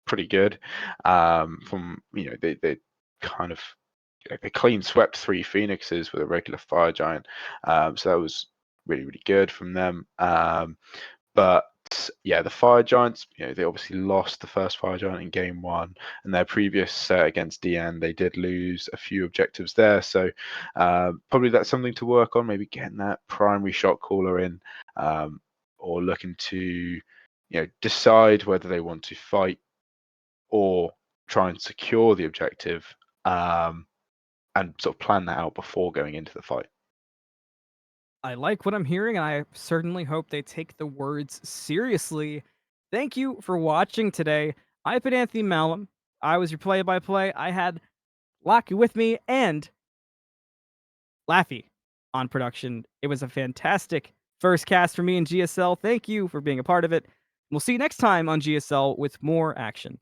pretty good. From they kind of they clean swept 3 Phoenixes with a regular Fire Giant, so that was really really good from them. But yeah, the Fire Giants, they obviously lost the first Fire Giant in game one, and their previous set against DN, they did lose a few objectives there. So probably that's something to work on, maybe getting that primary shot caller in, or looking to, decide whether they want to fight or try and secure the objective, and sort of plan that out before going into the fight. I like what I'm hearing, and I certainly hope they take the words seriously. Thank you for watching today. I've been Anthony Malum. I was your play-by-play. I had Lockie with me and Laffy on production. It was a fantastic first cast for me in GSL. Thank you for being a part of it. We'll see you next time on GSL with more action.